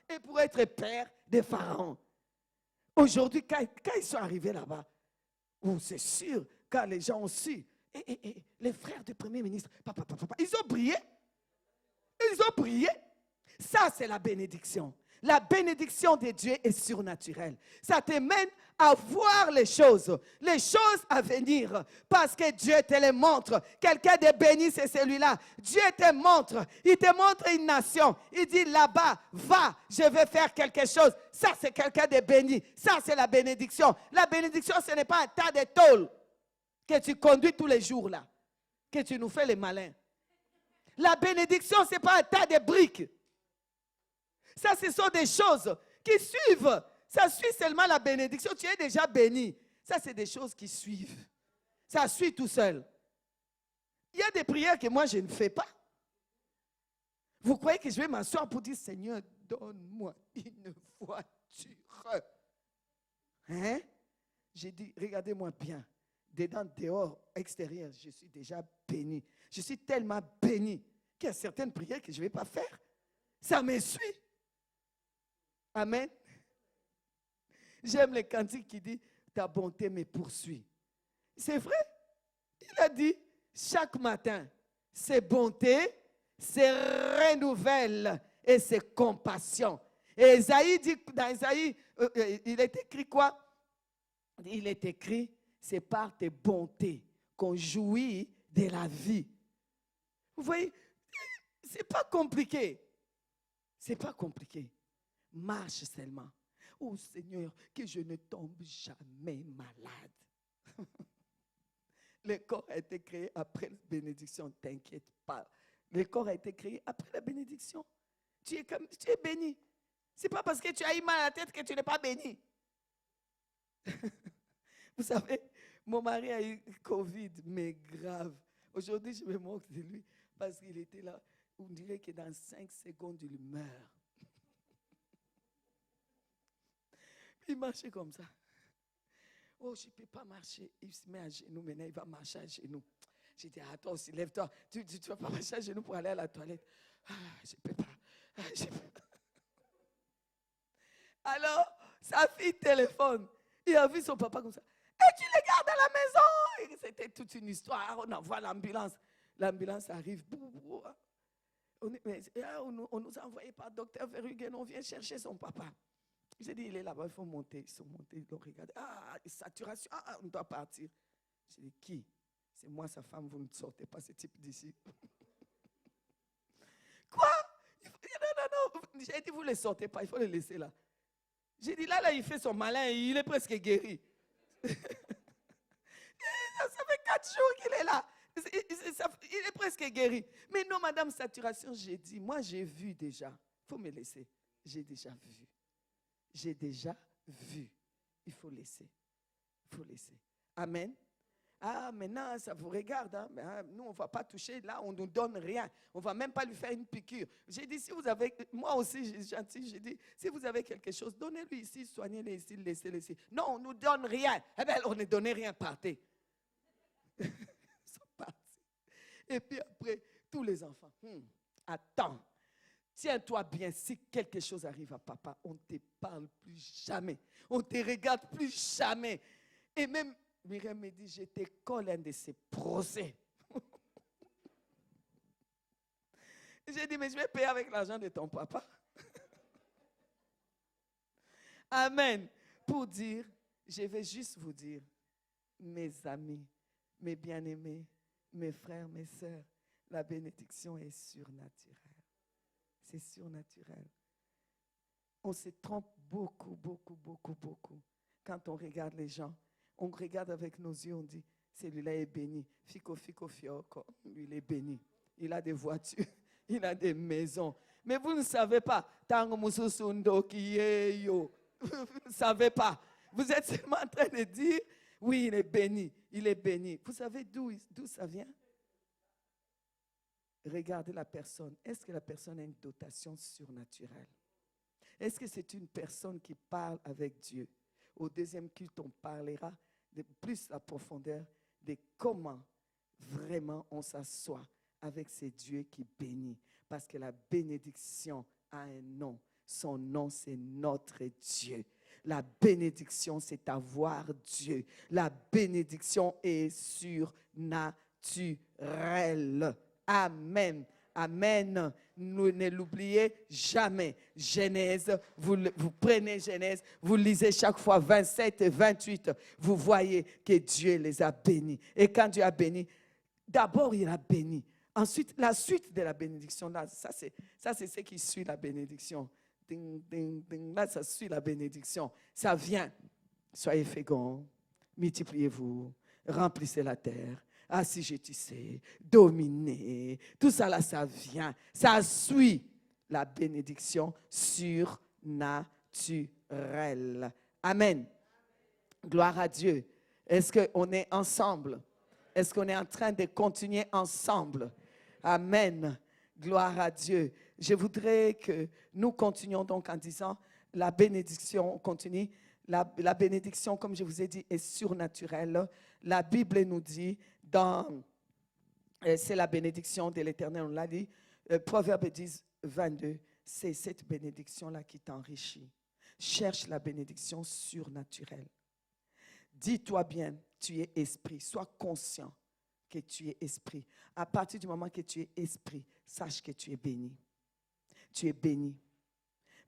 Et pour être père de Pharaon. Aujourd'hui, quand ils sont arrivés là-bas, c'est sûr, quand les gens ont su, les frères du premier ministre, papa, ils ont brillé. Ils ont brillé. Ça, c'est la bénédiction. La bénédiction de Dieu est surnaturelle. Ça te mène à voir les choses à venir, parce que Dieu te les montre. Quelqu'un de béni, c'est celui-là. Dieu te montre, il te montre une nation. Il dit là-bas, va, je vais faire quelque chose. Ça, c'est quelqu'un de béni. Ça, c'est la bénédiction. La bénédiction, ce n'est pas un tas de tôles que tu conduis tous les jours là, que tu nous fais les malins. La bénédiction, ce n'est pas un tas de briques. Ça, ce sont des choses qui suivent. Ça suit seulement la bénédiction. Tu es déjà béni. Ça, c'est des choses qui suivent. Ça suit tout seul. Il y a des prières que moi, je ne fais pas. Vous croyez que je vais m'asseoir pour dire, Seigneur, donne-moi une voiture. Hein? J'ai dit, regardez-moi bien. Dedans, dehors, extérieur, je suis déjà béni. Je suis tellement béni qu'il y a certaines prières que je ne vais pas faire. Ça me suit. Amen. J'aime les cantiques qui disent, ta bonté me poursuit. C'est vrai. Il a dit, chaque matin, ses bontés se renouvellent et ses compassions. Et Isaïe dit, dans Isaïe, il est écrit quoi? Il est écrit, c'est par tes bontés qu'on jouit de la vie. Vous voyez, c'est pas compliqué. C'est pas compliqué. Marche seulement. Oh Seigneur, que je ne tombe jamais malade. Le corps a été créé après la bénédiction, ne t'inquiète pas. Le corps a été créé après la bénédiction. Tu es béni. Ce n'est pas parce que tu as eu mal à la tête que tu n'es pas béni. Vous savez, mon mari a eu Covid, mais grave. Aujourd'hui, je me moque de lui parce qu'il était là. On dirait que dans 5 secondes, il meurt. Il marchait comme ça. Oh, je ne peux pas marcher. Il se met à genoux. Maintenant, il va marcher à genoux. J'ai dit, attends aussi, lève-toi. Tu ne vas pas marcher à genoux pour aller à la toilette. Je ne peux pas. Je peux pas. Alors, sa fille téléphone. Il a vu son papa comme ça. Et tu les gardes à la maison. Et c'était toute une histoire. On envoie l'ambulance. L'ambulance arrive. On nous a envoyé par docteur Verheugen. On vient chercher son papa. J'ai dit, il est là-bas, il faut monter. Ils sont montés, ils l'ont regardé. Saturation, on doit partir. J'ai dit, qui? C'est moi, sa femme, vous ne sortez pas ce type d'ici. Quoi? Non. J'ai dit, vous ne le sortez pas, il faut le laisser là. J'ai dit, là, il fait son malin, il est presque guéri. Ça fait 4 jours qu'il est là. Il est presque guéri. Mais non, madame, saturation, j'ai dit, moi, j'ai vu déjà. Il faut me laisser. J'ai déjà vu. J'ai déjà vu. Il faut laisser. Il faut laisser. Amen. Ah, maintenant, ça vous regarde. Hein? Mais, nous, on ne va pas toucher. Là, on ne nous donne rien. On ne va même pas lui faire une piqûre. J'ai dit, si vous avez... Moi aussi, j'ai gentil. J'ai dit, si vous avez quelque chose, donnez-lui ici, soignez-le ici, laissez-le ici. Non, on ne nous donne rien. Eh bien, on ne donnait rien, partez. Ils sont partis. Et puis après, tous les enfants. Attends. Tiens-toi bien, si quelque chose arrive à papa, on ne te parle plus jamais. On ne te regarde plus jamais. Et même, Myriam me dit, je te colle un de ces procès. J'ai dit, mais je vais payer avec l'argent de ton papa. Amen. Pour dire, je vais juste vous dire, mes amis, mes bien-aimés, mes frères, mes sœurs, la bénédiction est surnaturelle. C'est surnaturel. On se trompe beaucoup. Quand on regarde les gens, on regarde avec nos yeux, on dit, celui-là est béni. Fico, fioco, lui, il est béni. Il a des voitures, il a des maisons. Mais vous ne savez pas. Vous ne savez pas. Vous êtes seulement en train de dire, oui, il est béni. Il est béni. Vous savez d'où ça vient? Regardez la personne. Est-ce que la personne a une dotation surnaturelle? Est-ce que c'est une personne qui parle avec Dieu? Au deuxième culte, on parlera de plus la profondeur de comment vraiment on s'assoit avec ce Dieu qui bénit. Parce que la bénédiction a un nom. Son nom, c'est notre Dieu. La bénédiction, c'est avoir Dieu. La bénédiction est surnaturelle. Amen. Amen. Ne l'oubliez jamais. Genèse, vous prenez Genèse, vous lisez chaque fois 27 et 28. Vous voyez que Dieu les a bénis. Et quand Dieu a béni, d'abord il a béni. Ensuite, la suite de la bénédiction, là, ça c'est ce qui suit la bénédiction. Ding, ding, ding. Là, ça suit la bénédiction. Ça vient. Soyez féconds, multipliez-vous, remplissez la terre. Assujettissez, dominez. Tout ça là, ça vient. Ça suit la bénédiction surnaturelle. Amen. Gloire à Dieu. Est-ce qu'on est ensemble? Est-ce qu'on est en train de continuer ensemble? Amen. Gloire à Dieu. Je voudrais que nous continuions donc en disant la bénédiction, on continue. La bénédiction, comme je vous ai dit, est surnaturelle. La Bible nous dit, c'est la bénédiction de l'Éternel, on l'a dit, Proverbe 10, 22, c'est cette bénédiction-là qui t'enrichit. Cherche la bénédiction surnaturelle. Dis-toi bien, tu es esprit, sois conscient que tu es esprit. À partir du moment que tu es esprit, sache que tu es béni. Tu es béni.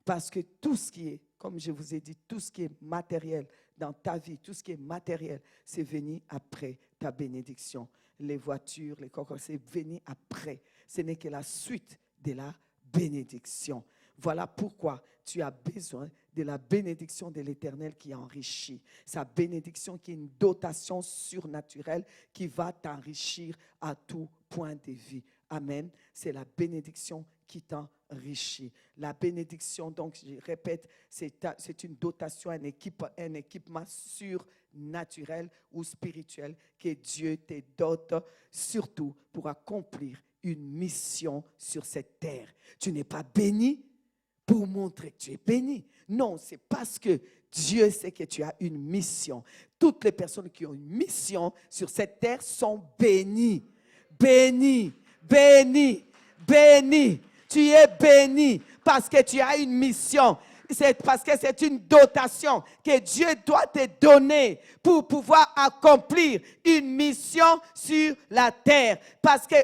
Parce que tout ce qui est, comme je vous ai dit, tout ce qui est matériel dans ta vie, tout ce qui est matériel, c'est venu après ta bénédiction. Les voitures, les cocos, c'est venu après. Ce n'est que la suite de la bénédiction. Voilà pourquoi tu as besoin de la bénédiction de l'Éternel qui enrichit. Sa bénédiction qui est une dotation surnaturelle qui va t'enrichir à tout point de vie. Amen. C'est la bénédiction qui t'enrichit. La bénédiction, donc, je répète, c'est une dotation, un équipement surnaturel ou spirituel que Dieu te dote, surtout pour accomplir une mission sur cette terre. Tu n'es pas béni pour montrer que tu es béni. Non, c'est parce que Dieu sait que tu as une mission. Toutes les personnes qui ont une mission sur cette terre sont bénies. Bénies, bénies, bénies. Tu es béni parce que tu as une mission. C'est parce que c'est une dotation que Dieu doit te donner pour pouvoir accomplir une mission sur la terre. Parce que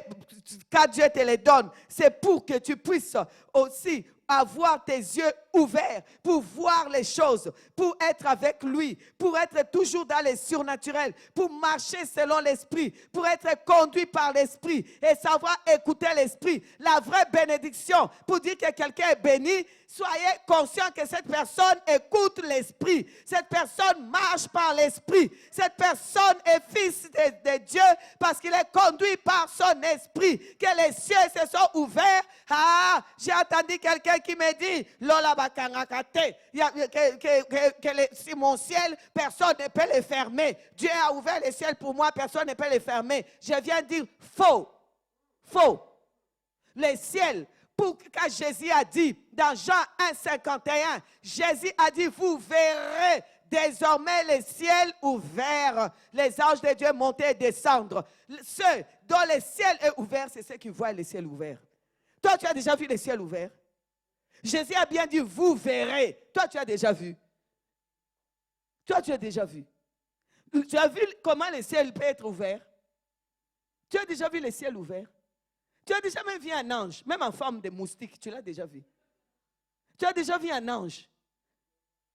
quand Dieu te les donne, c'est pour que tu puisses aussi avoir tes yeux ouverts pour voir les choses, pour être avec lui, pour être toujours dans les surnaturels, pour marcher selon l'esprit, pour être conduit par l'esprit et savoir écouter l'esprit. La vraie bénédiction, pour dire que quelqu'un est béni, soyez conscient que cette personne écoute l'esprit, cette personne marche par l'esprit, cette personne est fils de Dieu parce qu'il est conduit par son esprit, que les cieux se sont ouverts. Ah, j'ai entendu quelqu'un qui me dit, Lola Bakangakate, si mon ciel, personne ne peut le fermer. Dieu a ouvert les ciels pour moi, personne ne peut les fermer. Je viens de dire faux. Faux. Les ciels, quand Jésus a dit, dans Jean 1,51, Jésus a dit, vous verrez désormais les ciels ouverts, les anges de Dieu monter et descendre. Ceux dont le ciel est ouvert, c'est ceux qui voient le ciel ouvert. Toi, tu as déjà vu le ciel ouvert? Jésus a bien dit, vous verrez. Toi, tu as déjà vu. Toi, tu as déjà vu. Tu as vu comment le ciel peut être ouvert? Tu as déjà vu le ciel ouvert? Tu as déjà même vu un ange, même en forme de moustique, tu l'as déjà vu. Tu as déjà vu un ange.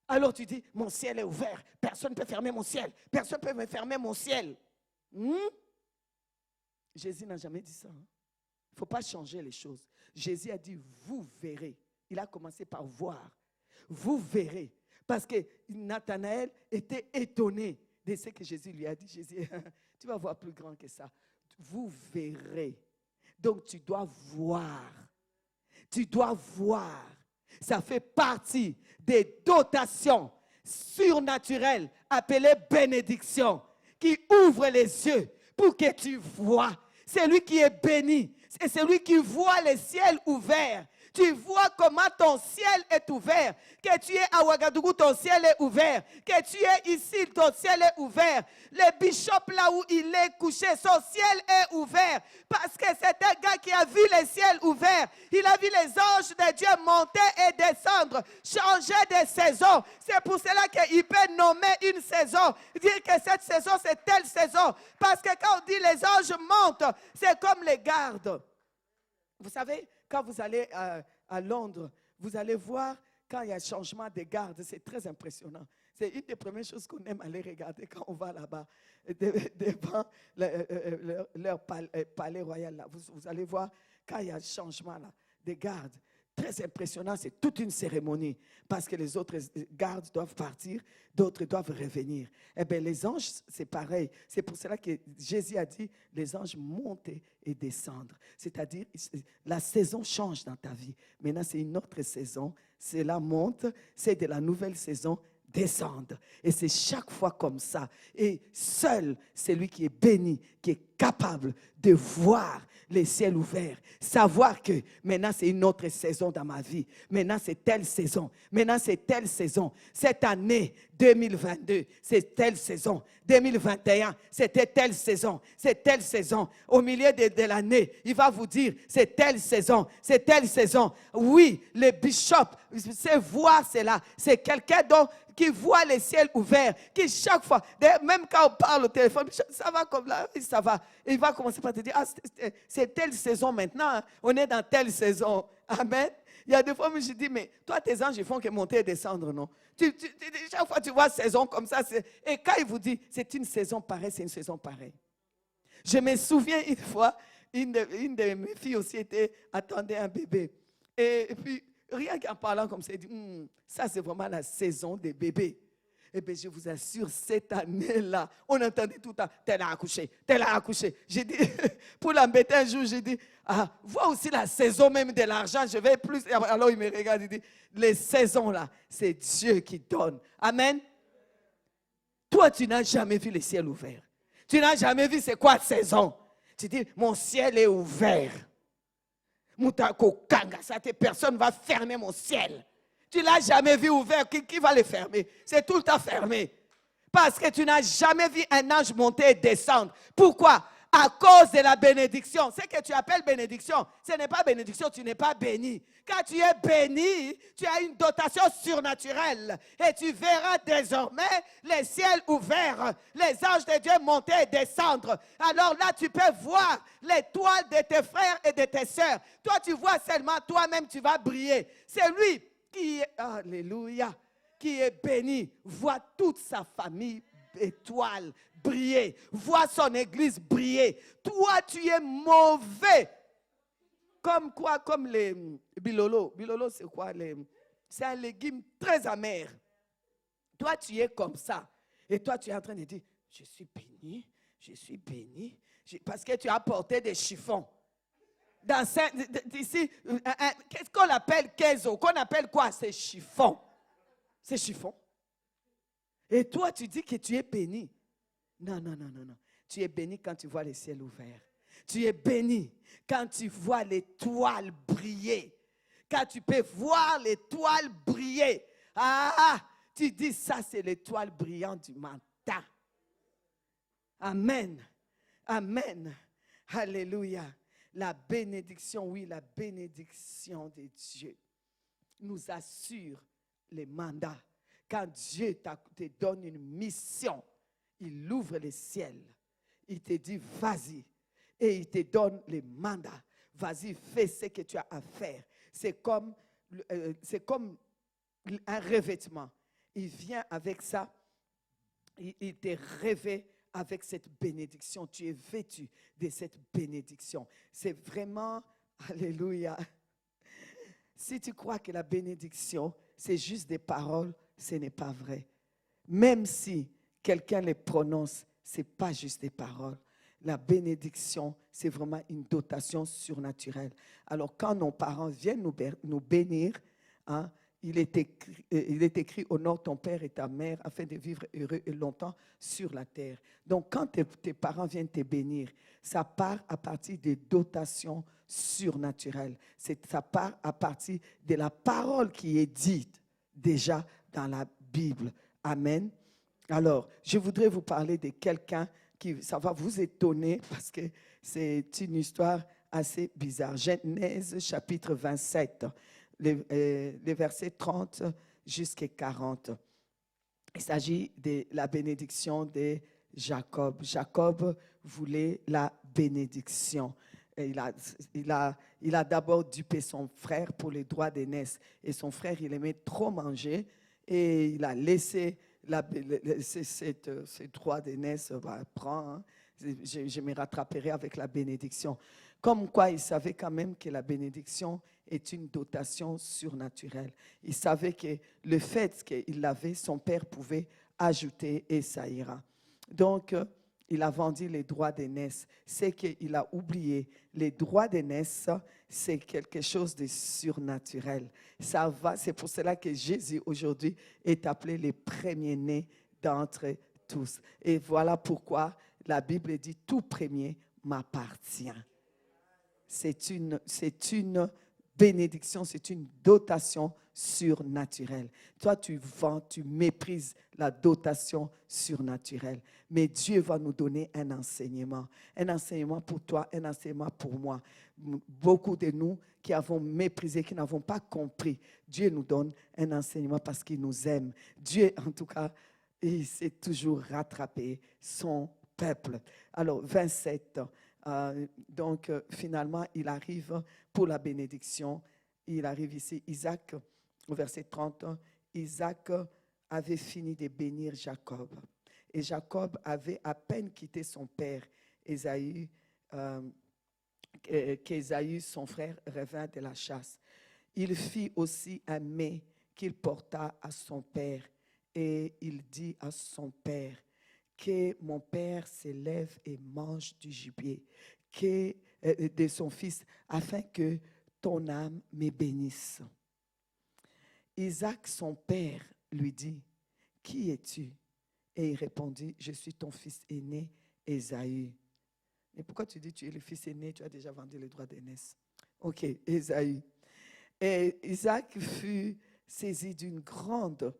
Alors tu dis, mon ciel est ouvert, personne ne peut fermer mon ciel, personne ne peut me fermer mon ciel. Jésus n'a jamais dit ça. Il ne faut pas changer les choses. Jésus a dit, vous verrez. Il a commencé par voir. Vous verrez. Parce que Nathanaël était étonné de ce que Jésus lui a dit. Jésus, tu vas voir plus grand que ça. Vous verrez. Donc, tu dois voir. Tu dois voir. Ça fait partie des dotations surnaturelles appelées bénédictions qui ouvrent les yeux pour que tu vois. C'est lui qui est béni. C'est celui qui voit le ciel ouvert. Tu vois comment ton ciel est ouvert. Que tu es à Ouagadougou, ton ciel est ouvert. Que tu es ici, ton ciel est ouvert. Le bishop, là où il est couché, son ciel est ouvert. Parce que c'est un gars qui a vu le ciel ouvert. Il a vu les anges de Dieu monter et descendre, changer de saison. C'est pour cela qu'il peut nommer une saison. Dire que cette saison, c'est telle saison. Parce que quand on dit les anges montent, c'est comme les gardes. Vous savez, quand vous allez à Londres, vous allez voir quand il y a changement de garde. C'est très impressionnant. C'est une des premières choses qu'on aime aller regarder quand on va là-bas, devant leur palais royal. Là. Vous allez voir quand il y a changement là, de garde. Très impressionnant, c'est toute une cérémonie parce que les autres gardes doivent partir, d'autres doivent revenir. Eh bien, les anges, c'est pareil. C'est pour cela que Jésus a dit, les anges montent et descendent. C'est-à-dire, la saison change dans ta vie. Maintenant, c'est une autre saison. Cela monte, c'est de la nouvelle saison, descendre. Et c'est chaque fois comme ça. Et seul celui qui est béni, qui est capable de voir les ciels ouverts, savoir que maintenant c'est une autre saison dans ma vie, maintenant c'est telle saison, maintenant c'est telle saison, cette année 2022 c'est telle saison, 2021 c'était telle saison, c'est telle saison, au milieu de l'année il va vous dire c'est telle saison, c'est telle saison. Oui, le bishop, c'est voir cela, c'est quelqu'un qui voit les ciels ouverts, qui chaque fois, même quand on parle au téléphone, ça va comme là, ça va. Il va commencer par te dire, ah, c'est telle saison maintenant, hein. On est dans telle saison. Amen. Il y a des fois où je dis, mais toi, tes anges, ils font que monter et descendre, non? Chaque fois, tu vois saison comme ça. Et quand il vous dit, c'est une saison pareille, c'est une saison pareille. Je me souviens une fois, une de mes filles aussi attendait un bébé. Et puis, rien qu'en parlant comme ça, il dit, ça c'est vraiment la saison des bébés. Eh bien, je vous assure, cette année-là, on entendait tout le temps, t'es là accouché, t'es là accouché. J'ai dit, pour l'embêter un jour, j'ai dit, vois aussi la saison même de l'argent, je vais plus. Alors il me regarde, il dit, les saisons là, c'est Dieu qui donne. Amen. Toi, tu n'as jamais vu le ciel ouvert. Tu n'as jamais vu c'est quoi saison. Tu dis, mon ciel est ouvert. Personne ne va fermer mon ciel. Tu ne l'as jamais vu ouvert. Qui va le fermer? C'est tout le temps fermé. Parce que tu n'as jamais vu un ange monter et descendre. Pourquoi? À cause de la bénédiction. Ce que tu appelles bénédiction, ce n'est pas bénédiction, tu n'es pas béni. Quand tu es béni, tu as une dotation surnaturelle. Et tu verras désormais les ciels ouverts, les anges de Dieu monter et descendre. Alors là, tu peux voir l'étoile de tes frères et de tes sœurs. Toi, tu vois seulement toi-même, tu vas briller. C'est lui Alléluia, qui est béni, voit toute sa famille étoile briller, voit son église briller. Toi, tu es mauvais. Comme quoi? Comme les bilolo. Bilolo, c'est quoi? C'est un légume très amer. Toi, tu es comme ça. Et toi, tu es en train de dire, je suis béni, je suis béni. Parce que tu as porté des chiffons. Ici, qu'est-ce qu'on appelle kezo? Qu'on appelle quoi? C'est chiffon. C'est chiffon. Et toi, tu dis que tu es béni. Non, non, non, non, non. Tu es béni quand tu vois le ciel ouvert. Tu es béni quand tu vois l'étoile briller. Quand tu peux voir l'étoile briller. Tu dis, ça c'est l'étoile brillante du matin. Amen. Amen. Alléluia. La bénédiction, oui, la bénédiction de Dieu nous assure les mandats. Quand Dieu te donne une mission, il ouvre le ciel. Il te dit, vas-y. Et il te donne les mandats. Vas-y, fais ce que tu as à faire. C'est comme un revêtement. Il vient avec ça. Il te revêt avec cette bénédiction. Tu es vêtu de cette bénédiction. C'est vraiment, alléluia. Si tu crois que la bénédiction, c'est juste des paroles, ce n'est pas vrai. Même si quelqu'un les prononce, ce n'est pas juste des paroles. La bénédiction, c'est vraiment une dotation surnaturelle. Alors, quand nos parents viennent nous bénir, hein, il est écrit, honore ton père et ta mère afin de vivre heureux et longtemps sur la terre. Donc, quand tes parents viennent te bénir, ça part à partir des dotations surnaturelles. Ça part à partir de la parole qui est dite déjà dans la Bible. Amen. Alors, je voudrais vous parler de quelqu'un ça va vous étonner parce que c'est une histoire assez bizarre. Genèse chapitre 27, les versets 30 jusqu'à 40. Il s'agit de la bénédiction de Jacob. Jacob voulait la bénédiction. Et il a d'abord dupé son frère pour les droits d'aînesse. Et son frère, il aimait trop manger et il a laissé ces droits d'aînesse. Prends, hein. Je me rattraperai avec la bénédiction. Comme quoi, il savait quand même que la bénédiction est une dotation surnaturelle. Il savait que le fait qu'il l'avait, son père pouvait ajouter et ça ira. Donc, il a vendu les droits d'aînesse. C'est qu'il a oublié. Les droits d'aînesse, c'est quelque chose de surnaturel. Ça va, c'est pour cela que Jésus aujourd'hui est appelé le premier-né d'entre tous. Et voilà pourquoi la Bible dit tout premier m'appartient. C'est une bénédiction, c'est une dotation surnaturelle. Toi, tu vends, tu méprises la dotation surnaturelle. Mais Dieu va nous donner un enseignement pour toi, un enseignement pour moi. Beaucoup de nous qui avons méprisé, qui n'avons pas compris, Dieu nous donne un enseignement parce qu'il nous aime. Dieu, en tout cas, il s'est toujours rattrapé son peuple. Alors, 27. Donc, finalement, il arrive pour la bénédiction. Il arrive ici, Isaac, au verset 30, Isaac avait fini de bénir Jacob. Et Jacob avait à peine quitté son père, Ésaü, qu'Ésaü, son frère, revint de la chasse. Il fit aussi un mets qu'il porta à son père. Et il dit à son père, que mon père s'élève et mange du gibier de son fils, afin que ton âme me bénisse. Isaac, son père, lui dit, qui es-tu? Et il répondit, je suis ton fils aîné, Ésaü. Mais pourquoi tu dis tu es le fils aîné, tu as déjà vendu les droits d'aînesse? Ok, Ésaü. Et Isaac fut saisi d'une grande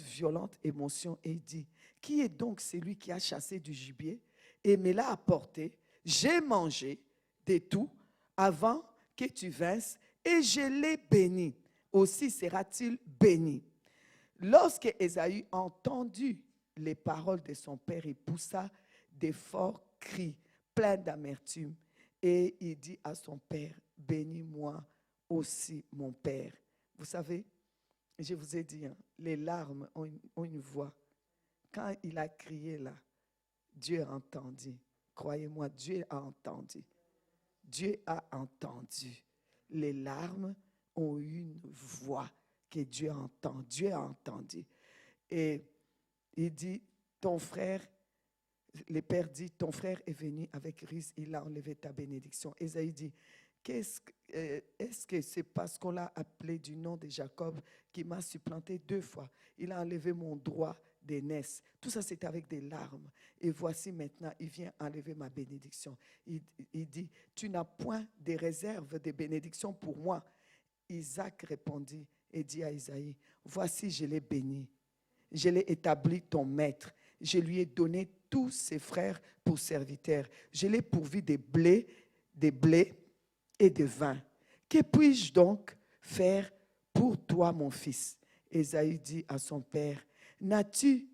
violente émotion et dit, qui est donc celui qui a chassé du gibier et me l'a apporté? J'ai mangé de tout avant que tu vinsses et je l'ai béni. Aussi sera-t-il béni. Lorsque Ésaü entendit les paroles de son père, il poussa de forts cris pleins d'amertume et il dit à son père, bénis-moi aussi mon père. Vous savez, je vous ai dit, hein, les larmes ont une voix. Quand il a crié là, Dieu a entendu. Croyez-moi, Dieu a entendu. Dieu a entendu. Les larmes ont une voix que Dieu entend. Dieu a entendu. Et il dit, ton frère, le père dit, ton frère est venu avec ruse, il a enlevé ta bénédiction. Ésaïe dit, est-ce que c'est parce qu'on l'a appelé du nom de Jacob qui m'a supplanté 2 fois? Il a enlevé mon droit d'aînesse. Tout ça, c'est avec des larmes. Et voici maintenant, il vient enlever ma bénédiction. Il dit, tu n'as point de réserve de bénédiction pour moi. Isaac répondit et dit à Isaïe, voici, je l'ai béni. Je l'ai établi ton maître. Je lui ai donné tous ses frères pour serviteurs. Je l'ai pourvu de blé et de vin. Que puis-je donc faire pour toi, mon fils? Ésaü dit à son père, n'as-tu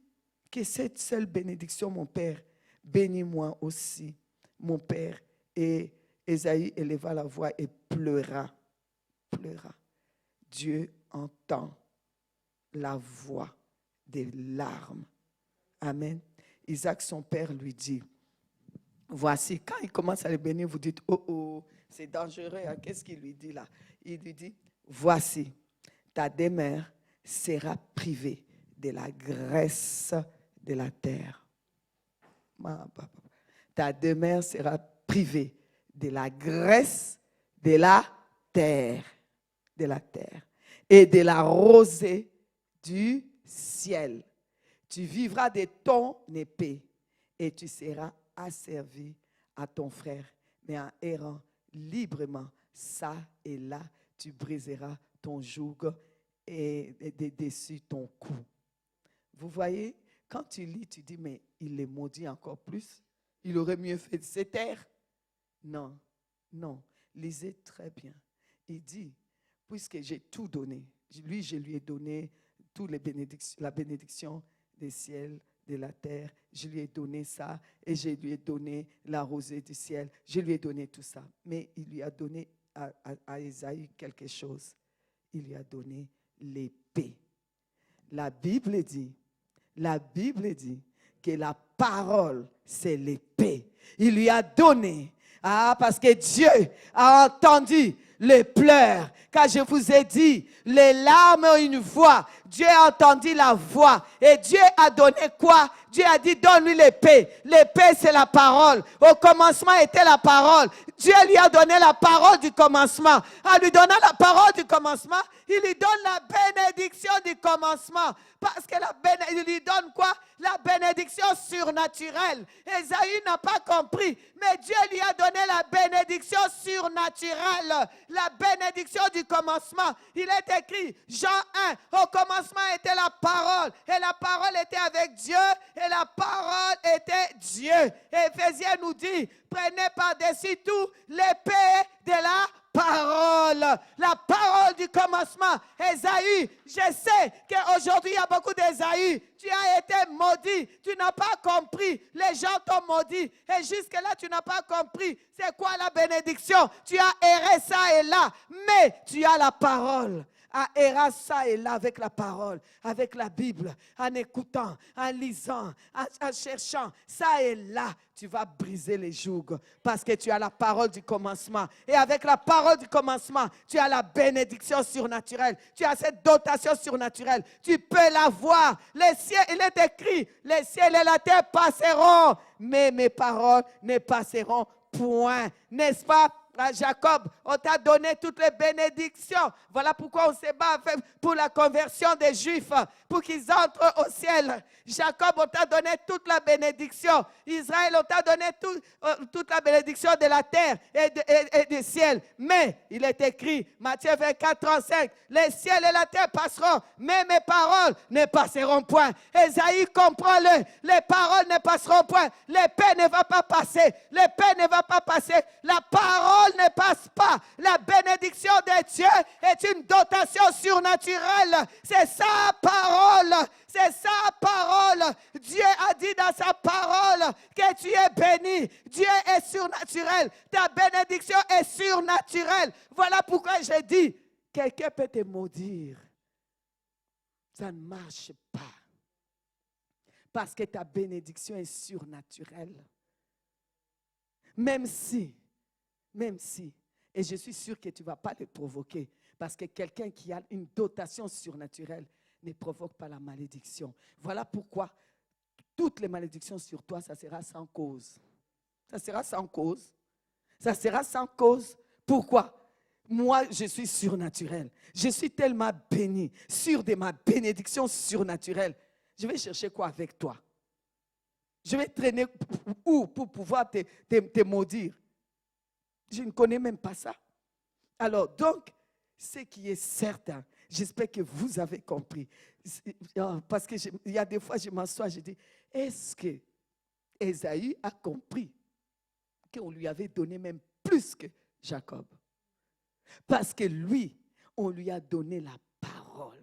que cette seule bénédiction, mon père? Bénis-moi aussi, mon père. Et Ésaü éleva la voix et pleura. Dieu entend la voix des larmes. Amen. Isaac, son père, lui dit, voici, quand il commence à le bénir, vous dites, oh, c'est dangereux. Hein? Qu'est-ce qu'il lui dit là? Il lui dit, voici, ta demeure sera privée de la graisse de la terre. Ta demeure sera privée de la graisse de la terre. Et de la rosée du ciel. Tu vivras de ton épée et tu seras asservi à ton frère. Mais en errant librement, ça et là, tu briseras ton joug et dessus ton cou. Vous voyez, quand tu lis, tu dis, mais il les maudit encore plus. Il aurait mieux fait de se taire. Non, lisez très bien. Il dit, puisque j'ai tout donné, lui, je lui ai donné toutes les bénédictions, la bénédiction des ciels, de la terre, je lui ai donné ça et je lui ai donné la rosée du ciel, je lui ai donné tout ça. Mais il lui a donné à Ésaü quelque chose. Il lui a donné l'épée. La Bible dit que la parole, c'est l'épée. Il lui a donné, parce que Dieu a entendu les pleurs. Car je vous ai dit, les larmes ont une voix. Dieu a entendu la voix. Et Dieu a donné quoi? Dieu a dit, donne-lui l'épée. L'épée, c'est la parole. Au commencement était la parole. Dieu lui a donné la parole du commencement. En lui donnant la parole du commencement, il lui donne la bénédiction du commencement. Parce que il lui donne quoi? La bénédiction surnaturelle. Ésaü n'a pas compris. Mais Dieu lui a donné la bénédiction surnaturelle. La bénédiction du commencement. Il est écrit, Jean 1, au commencement était la parole. Et la parole était avec Dieu. Et la parole était Dieu. Éphésiens nous dit, prenez par-dessus tout l'épée de la parole. La parole du commencement. Ésaü, je sais qu'aujourd'hui il y a beaucoup d'Ésaü. Tu as été maudit. Tu n'as pas compris. Les gens t'ont maudit. Et jusque-là, tu n'as pas compris. C'est quoi la bénédiction? Tu as erré ça et là. Mais tu as la parole. À errer ça et là avec la parole, avec la Bible, en écoutant, en lisant, en cherchant, ça et là, tu vas briser les jougs parce que tu as la parole du commencement. Et avec la parole du commencement, tu as la bénédiction surnaturelle. Tu as cette dotation surnaturelle. Tu peux la voir. Les cieux, il est écrit, les ciels et la terre passeront, mais mes paroles ne passeront point. N'est-ce pas? À Jacob, on t'a donné toutes les bénédictions. Voilà pourquoi on se bat pour la conversion des Juifs, pour qu'ils entrent au ciel. Jacob, on t'a donné toute la bénédiction. Israël, on t'a donné toute la bénédiction de la terre et du ciel. Mais il est écrit, Matthieu 24, 35, les ciels et la terre passeront, mais mes paroles ne passeront point. Ésaïe, comprends-le, les paroles ne passeront point. L'épée ne va pas passer. L'épée ne va pas passer. La parole ne passe pas. La bénédiction de Dieu est une dotation surnaturelle. C'est sa parole. C'est sa parole. Dieu a dit dans sa parole que tu es béni. Dieu est surnaturel. Ta bénédiction est surnaturelle. Voilà pourquoi je dis, Quelqu'un peut te maudire. Ça ne marche pas. Parce que ta bénédiction est surnaturelle. Même si, et je suis sûr que tu ne vas pas le provoquer, parce que quelqu'un qui a une dotation surnaturelle ne provoque pas la malédiction. Voilà pourquoi toutes les malédictions sur toi, ça sera sans cause. Ça sera sans cause. Ça sera sans cause. Pourquoi? Moi, je suis surnaturel. Je suis tellement béni, sûr de ma bénédiction surnaturelle. Je vais chercher quoi avec toi? Je vais traîner où pour pouvoir te maudire? Je ne connais même pas ça. Alors, donc, ce qui est certain, j'espère que vous avez compris. Parce qu'il y a des fois, je m'assois, je dis, est-ce que Ésaü a compris qu'on lui avait donné même plus que Jacob? Parce que lui, on lui a donné la parole.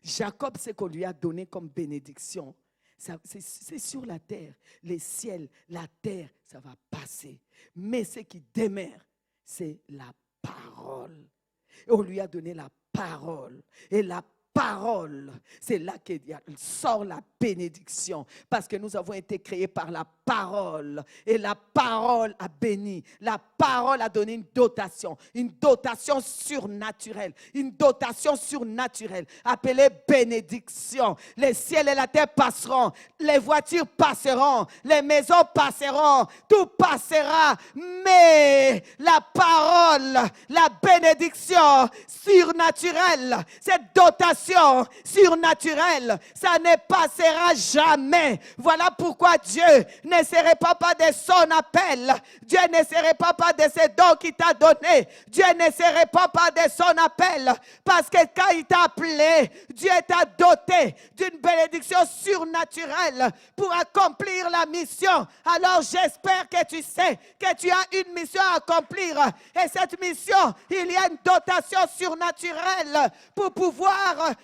Jacob, ce qu'on lui a donné comme bénédiction, c'est sur la terre. Les ciels, la terre, ça va passer. Mais ce qui demeure, c'est la parole. Et on lui a donné la parole. Et la parole, c'est là qu'il sort la bénédiction. Parce que nous avons été créés par la parole. Et la parole a béni. La parole a donné une dotation surnaturelle. Une dotation surnaturelle appelée bénédiction. Les ciels et la terre passeront. Les voitures passeront. Les maisons passeront. Tout passera. Mais la parole, la bénédiction surnaturelle, cette dotation surnaturelle, ça ne passera jamais. Voilà pourquoi Dieu ne se répand pas de son appel. Dieu ne se répand pas de ses dons qu'il t'a donnés. Dieu ne se répand pas de son appel. Parce que quand il t'a appelé, Dieu t'a doté d'une bénédiction surnaturelle pour accomplir la mission. Alors j'espère que tu sais que tu as une mission à accomplir. Et cette mission, il y a une dotation surnaturelle pour pouvoir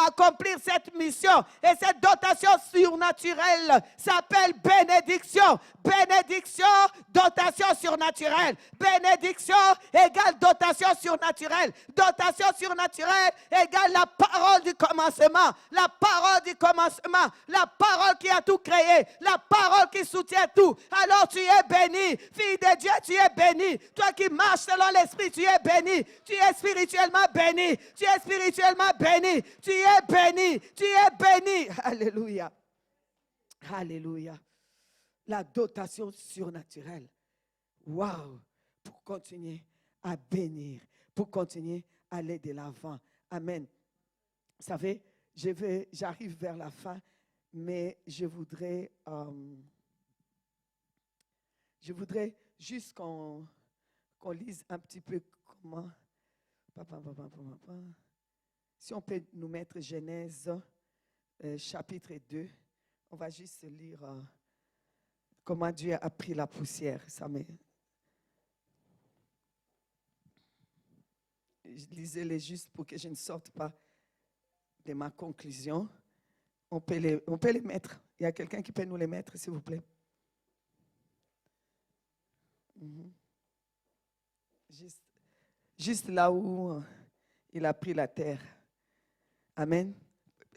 accomplir cette mission. Et cette dotation surnaturelle s'appelle bénédiction. Bénédiction, dotation surnaturelle. Bénédiction égale dotation surnaturelle. Dotation surnaturelle égale la parole du commencement. La parole du commencement. La parole qui a tout créé. La parole qui soutient tout. Alors tu es béni. Fille de Dieu, tu es béni. Toi qui marches selon l'esprit, tu es béni. Tu es spirituellement béni. Tu es spirituellement béni. Tu es béni. Tu es béni. Alléluia. Alléluia. La dotation surnaturelle. Waouh! Pour continuer à bénir, pour continuer à aller de l'avant. Amen. Vous savez, j'arrive vers la fin, mais je voudrais juste qu'on lise un petit peu comment. Si on peut nous mettre Genèse chapitre 2, on va juste lire comment Dieu a pris la poussière. Lisez-les juste pour que je ne sorte pas de ma conclusion. On peut les mettre. Il y a quelqu'un qui peut nous les mettre, s'il vous plaît. Juste là où il a pris la terre. Amen.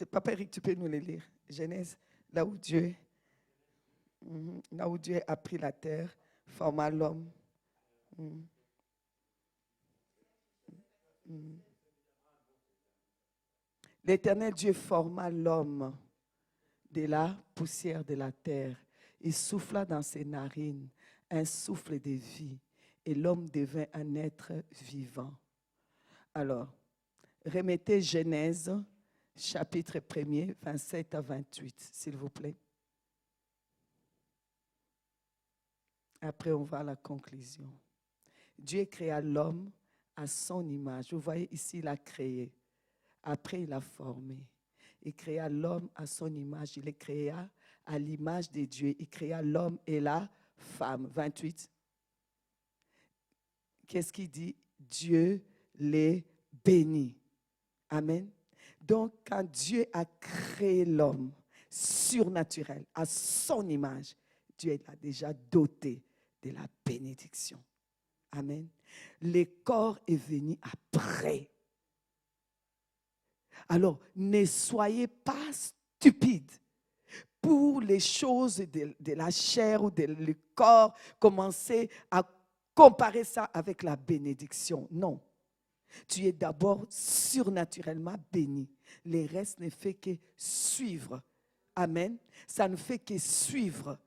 Papa Eric, tu peux nous les lire. Genèse, là où Dieu a pris la terre, forma l'homme. L'Éternel Dieu forma l'homme de la poussière de la terre. Il souffla dans ses narines un souffle de vie et l'homme devint un être vivant. Alors, remettez Genèse, chapitre 1er, 27 à 28, s'il vous plaît. Après, on va à la conclusion. Dieu créa l'homme à son image. Vous voyez ici, il a créé. Après, il a formé. Il créa l'homme à son image. Il les créa à l'image de Dieu. Il créa l'homme et la femme. 28. Qu'est-ce qu'il dit? Dieu les bénit. Amen. Donc, quand Dieu a créé l'homme surnaturel à son image, Dieu l'a déjà doté de la bénédiction. Amen. Le corps est venu après. Alors, ne soyez pas stupides. Pour les choses de la chair ou du corps, commencez à comparer ça avec la bénédiction. Non. Tu es d'abord surnaturellement béni. Le reste ne fait que suivre. Amen. Ça ne fait que suivre.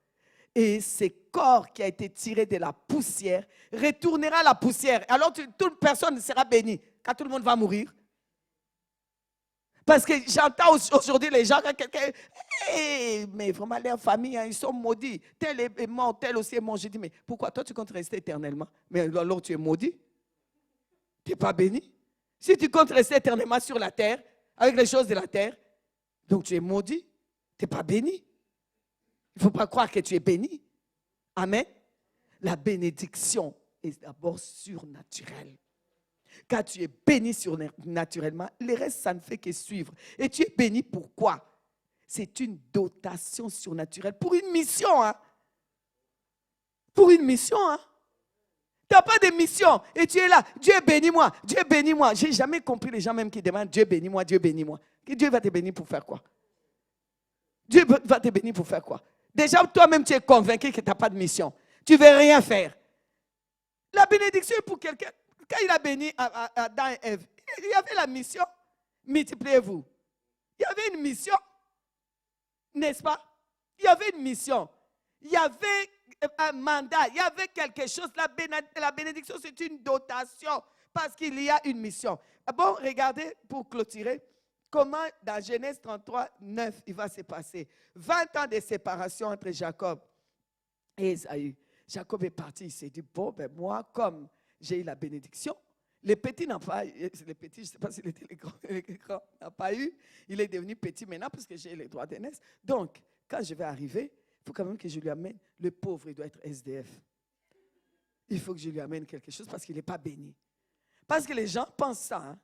Et ce corps qui a été tiré de la poussière retournera à la poussière. Alors toute personne ne sera bénie. Quand tout le monde va mourir. Parce que j'entends aujourd'hui les gens, quand quelqu'un, hey, mais vraiment leur famille, hein, ils sont maudits. Tel est mort, tel aussi est mort. Je dis, mais pourquoi toi tu comptes rester éternellement? Mais alors tu es maudit. Tu n'es pas béni. Si tu comptes rester éternellement sur la terre, avec les choses de la terre, donc tu es maudit. Tu n'es pas béni. Il ne faut pas croire que tu es béni. Amen. La bénédiction est d'abord surnaturelle. Quand tu es béni surnaturellement, le reste, ça ne fait que suivre. Et tu es béni pourquoi? C'est une dotation surnaturelle pour une mission. Hein? Pour une mission. Hein? Tu n'as pas de mission et tu es là. Dieu bénis-moi, Dieu bénis-moi. Je n'ai jamais compris les gens même qui demandent Dieu bénis-moi, Dieu bénis-moi. Dieu va te bénir pour faire quoi? Dieu va te bénir pour faire quoi? Déjà, toi-même, tu es convaincu que tu n'as pas de mission. Tu ne veux rien faire. La bénédiction est pour quelqu'un. Quand il a béni Adam et Ève, il y avait la mission. Multipliez-vous. Il y avait une mission. N'est-ce pas? Il y avait une mission. Il y avait un mandat. Il y avait quelque chose. La bénédiction, c'est une dotation. Parce qu'il y a une mission. Bon, regardez, pour clôturer, comment dans Genèse 33, 9, il va se passer. 20 ans de séparation entre Jacob et Ésaü. Jacob est parti. Il s'est dit, bon, ben moi, comme j'ai eu la bénédiction. Les petits n'ont pas eu. Les petits, je ne sais pas si les grands n'ont pas eu. Il est devenu petit maintenant parce que j'ai les droits d'aînesse. Donc, quand je vais arriver, il faut quand même que je lui amène. Le pauvre, il doit être SDF. Il faut que je lui amène quelque chose parce qu'il n'est pas béni. Parce que les gens pensent ça. Hein?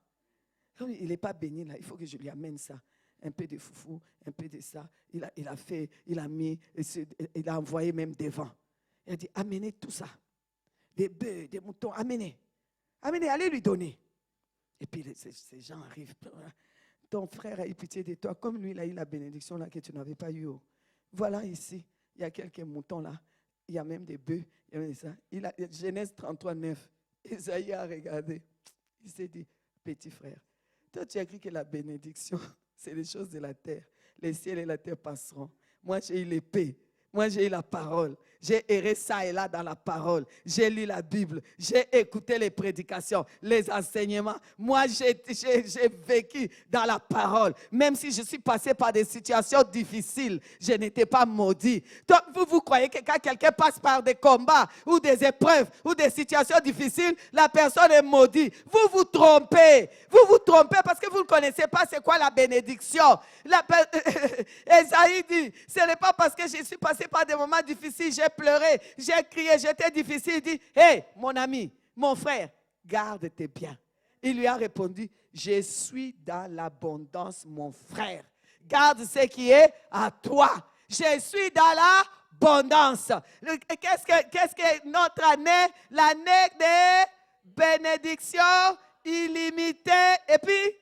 Il n'est pas béni là. Il faut que je lui amène ça. Un peu de foufou, un peu de ça. Il a mis, il a envoyé même devant. Il a dit, amenez tout ça. Des bœufs, des moutons, amenez. Amenez, allez lui donner. Et puis ces gens arrivent. Ton frère a eu pitié de toi, comme lui, il a eu la bénédiction là que tu n'avais pas eu. Voilà ici, il y a quelques moutons là. Il y a même des bœufs. Il y a même ça. Genèse 33, 9. Isaïe a regardé. Il s'est dit, petit frère, toi tu as écrit que la bénédiction, c'est les choses de la terre. Les ciels et la terre passeront. Moi, j'ai eu l'épée. Moi, j'ai eu la parole. J'ai erré ça et là dans la parole. J'ai lu la Bible. J'ai écouté les prédications, les enseignements. Moi, j'ai vécu dans la parole. Même si je suis passé par des situations difficiles, je n'étais pas maudit. Donc, vous croyez que quand quelqu'un passe par des combats ou des épreuves ou des situations difficiles, la personne est maudite. Vous vous trompez. Vous vous trompez parce que vous ne connaissez pas c'est quoi la bénédiction. Ésaïe dit, ce n'est pas parce que je suis passé par des moments difficiles, j'ai pleuré, j'ai crié, j'étais difficile. Il dit, hé, mon ami, mon frère, garde tes biens. Il lui a répondu, je suis dans l'abondance, mon frère. Garde ce qui est à toi. Je suis dans l'abondance. Qu'est-ce que notre année? L'année de bénédiction illimitée et puis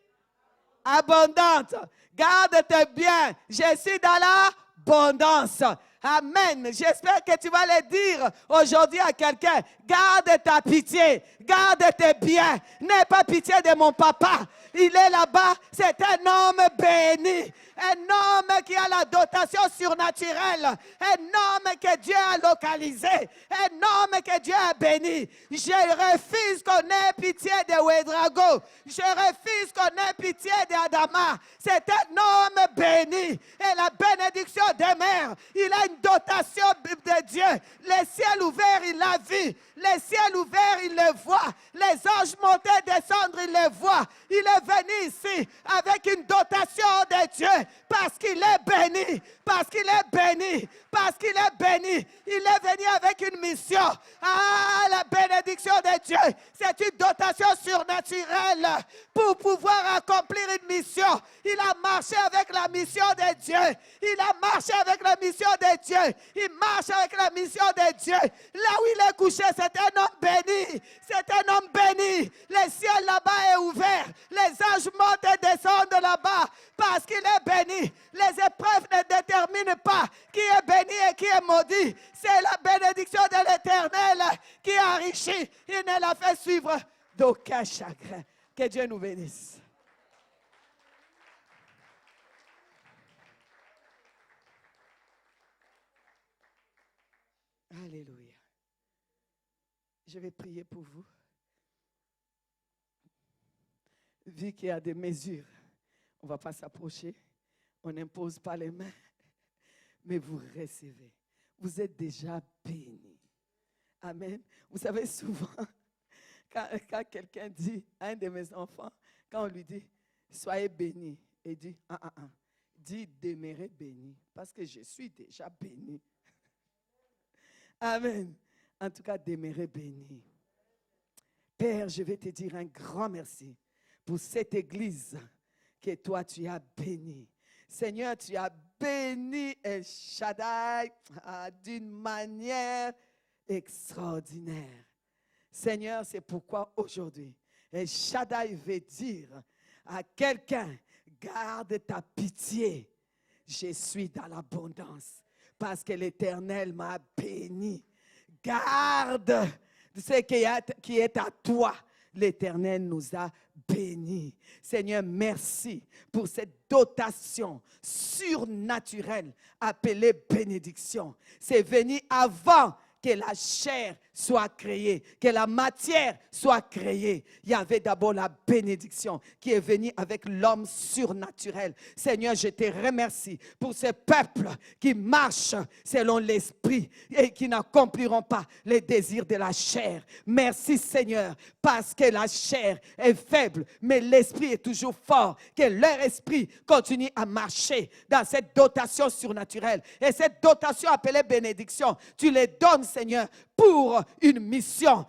abondante. Garde tes biens. Je suis dans l'abondance. Amen. J'espère que tu vas le dire aujourd'hui à quelqu'un. Garde ta pitié. Garde tes biens. N'aie pas pitié de mon papa. Il est là-bas. C'est un homme béni. Un homme qui a la dotation surnaturelle. Un homme que Dieu a localisé. Un homme que Dieu a béni. Je refuse qu'on ait pitié de Ouédraogo. Je refuse qu'on ait pitié d'Adama. C'est un homme béni. Et la bénédiction demeure. Il a une dotation de Dieu. Les ciels ouverts, il l'a vu. Les ciels ouverts, il le voit. Les anges monter, descendre, il le voit. Il est venu ici avec une dotation de Dieu. parce qu'il est béni, parce qu'il est béni, parce qu'il est béni. Il est venu avec une mission. Ah, la bénédiction de Dieu, c'est une dotation surnaturelle pour pouvoir accomplir une mission. Il a marché avec la mission de Dieu. Il a marché avec la mission de Dieu. Il marche avec la mission de Dieu. Là où il est couché, c'est un homme béni. C'est un homme béni. Le ciel là-bas est ouvert. Les anges montent et descendent là-bas parce qu'il est béni. Les épreuves ne déterminent pas qui est béni et qui est maudit. C'est la bénédiction de l'Éternel qui enrichit. Il ne la fait suivre d'aucun chagrin. Que Dieu nous bénisse. Alléluia. Je vais prier pour vous. Vu qu'il y a des mesures, on ne va pas s'approcher, on n'impose pas les mains, mais vous recevez. Vous êtes déjà bénis. Amen. Vous savez, souvent, quand quelqu'un dit à un de mes enfants, quand on lui dit, soyez bénis, il dit, dis, demeurez bénis, parce que je suis déjà béni. Amen. En tout cas, demeurez bénis. Père, je vais te dire un grand merci pour cette église que toi, tu as bénie. Seigneur, tu as béni El Shaddai d'une manière extraordinaire. Seigneur, c'est pourquoi aujourd'hui, El Shaddai veut dire à quelqu'un, garde ta pitié. Je suis dans l'abondance parce que l'Éternel m'a béni. Garde ce qui est à toi. L'Éternel nous a bénis. Seigneur, merci pour cette dotation surnaturelle appelée bénédiction. C'est venu avant que la chair soit créée, que la matière soit créée. Il y avait d'abord la bénédiction qui est venue avec l'homme surnaturel. Seigneur, je te remercie pour ce peuple qui marche selon l'esprit et qui n'accompliront pas les désirs de la chair. Merci Seigneur, parce que la chair est faible, mais l'esprit est toujours fort. Que leur esprit continue à marcher dans cette dotation surnaturelle. Et cette dotation appelée bénédiction, tu les donnes Seigneur, pour une mission,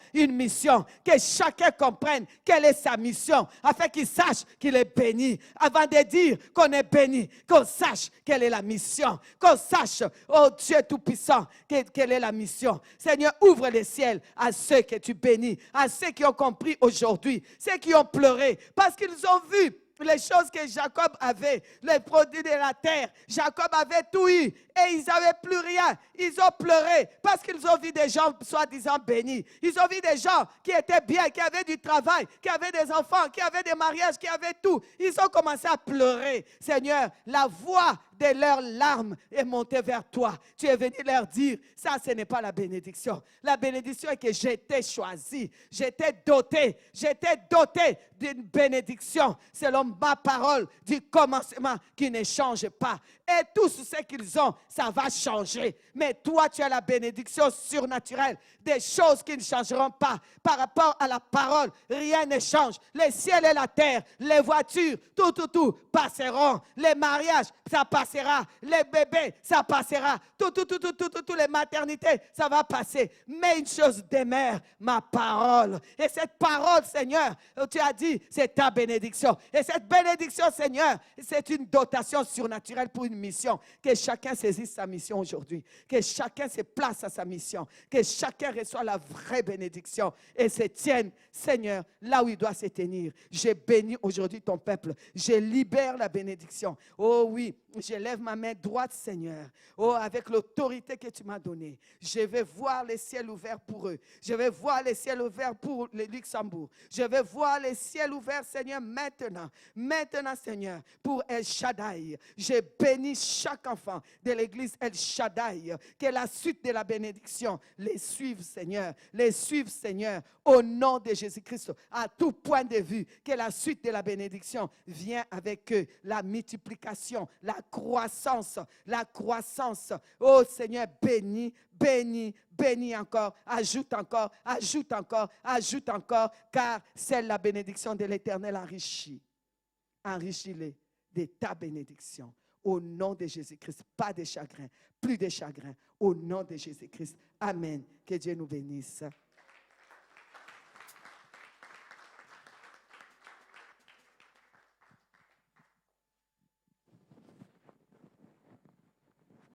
que chacun comprenne quelle est sa mission, afin qu'il sache qu'il est béni. Avant de dire qu'on est béni, qu'on sache quelle est la mission, qu'on sache, oh Dieu Tout-Puissant, quelle est la mission. Seigneur, ouvre les ciels à ceux que tu bénis, à ceux qui ont compris aujourd'hui, ceux qui ont pleuré, parce qu'ils ont vu les choses que Jacob avait, les produits de la terre. Jacob avait tout eu et ils n'avaient plus rien. Ils ont pleuré parce qu'ils ont vu des gens soi-disant bénis. Ils ont vu des gens qui étaient bien, qui avaient du travail, qui avaient des enfants, qui avaient des mariages, qui avaient tout. Ils ont commencé à pleurer. Seigneur, la voix de leurs larmes est montée vers toi. Tu es venu leur dire, ça ce n'est pas la bénédiction. La bénédiction est que j'étais choisi, j'étais doté d'une bénédiction selon ma parole du commencement qui ne change pas. Et tout ce qu'ils ont, ça va changer. Mais toi, tu as la bénédiction surnaturelle, des choses qui ne changeront pas. Par rapport à la parole, rien ne change. Les ciels et la terre, les voitures, tout passeront. Les mariages, ça passera. Les bébés, ça passera. Tout, les maternités, ça va passer. Mais une chose demeure, ma parole. Et cette parole, Seigneur, tu as dit, c'est ta bénédiction. Et cette bénédiction, Seigneur, c'est une dotation surnaturelle pour une mission. Que chacun saisisse sa mission aujourd'hui. Que chacun se place à sa mission. Que chacun reçoit la vraie bénédiction et se tienne, Seigneur, là où il doit se tenir. Je bénis aujourd'hui ton peuple. Je libère la bénédiction. Oh oui, je lève ma main droite, Seigneur. Oh, avec l'autorité que tu m'as donnée. Je vais voir les ciels ouverts pour eux. Je vais voir les ciels ouverts pour le Luxembourg. Je vais voir les ciels ouverts, Seigneur, maintenant. Maintenant, Seigneur, pour El Shaddai. Je bénis chaque enfant de l'église El Shaddai. Que la suite de la bénédiction les suive, Seigneur. Les suive, Seigneur, au nom de Jésus-Christ. À tout point de vue, que la suite de la bénédiction vient avec eux. La multiplication, la croissance. Oh Seigneur, bénis, bénis, bénis encore, ajoute encore, car c'est la bénédiction de l'Éternel enrichit. Enrichis-les de ta bénédiction. au nom de Jésus-Christ. Pas de chagrin, plus de chagrin, au nom de Jésus-Christ. Amen. Que Dieu nous bénisse.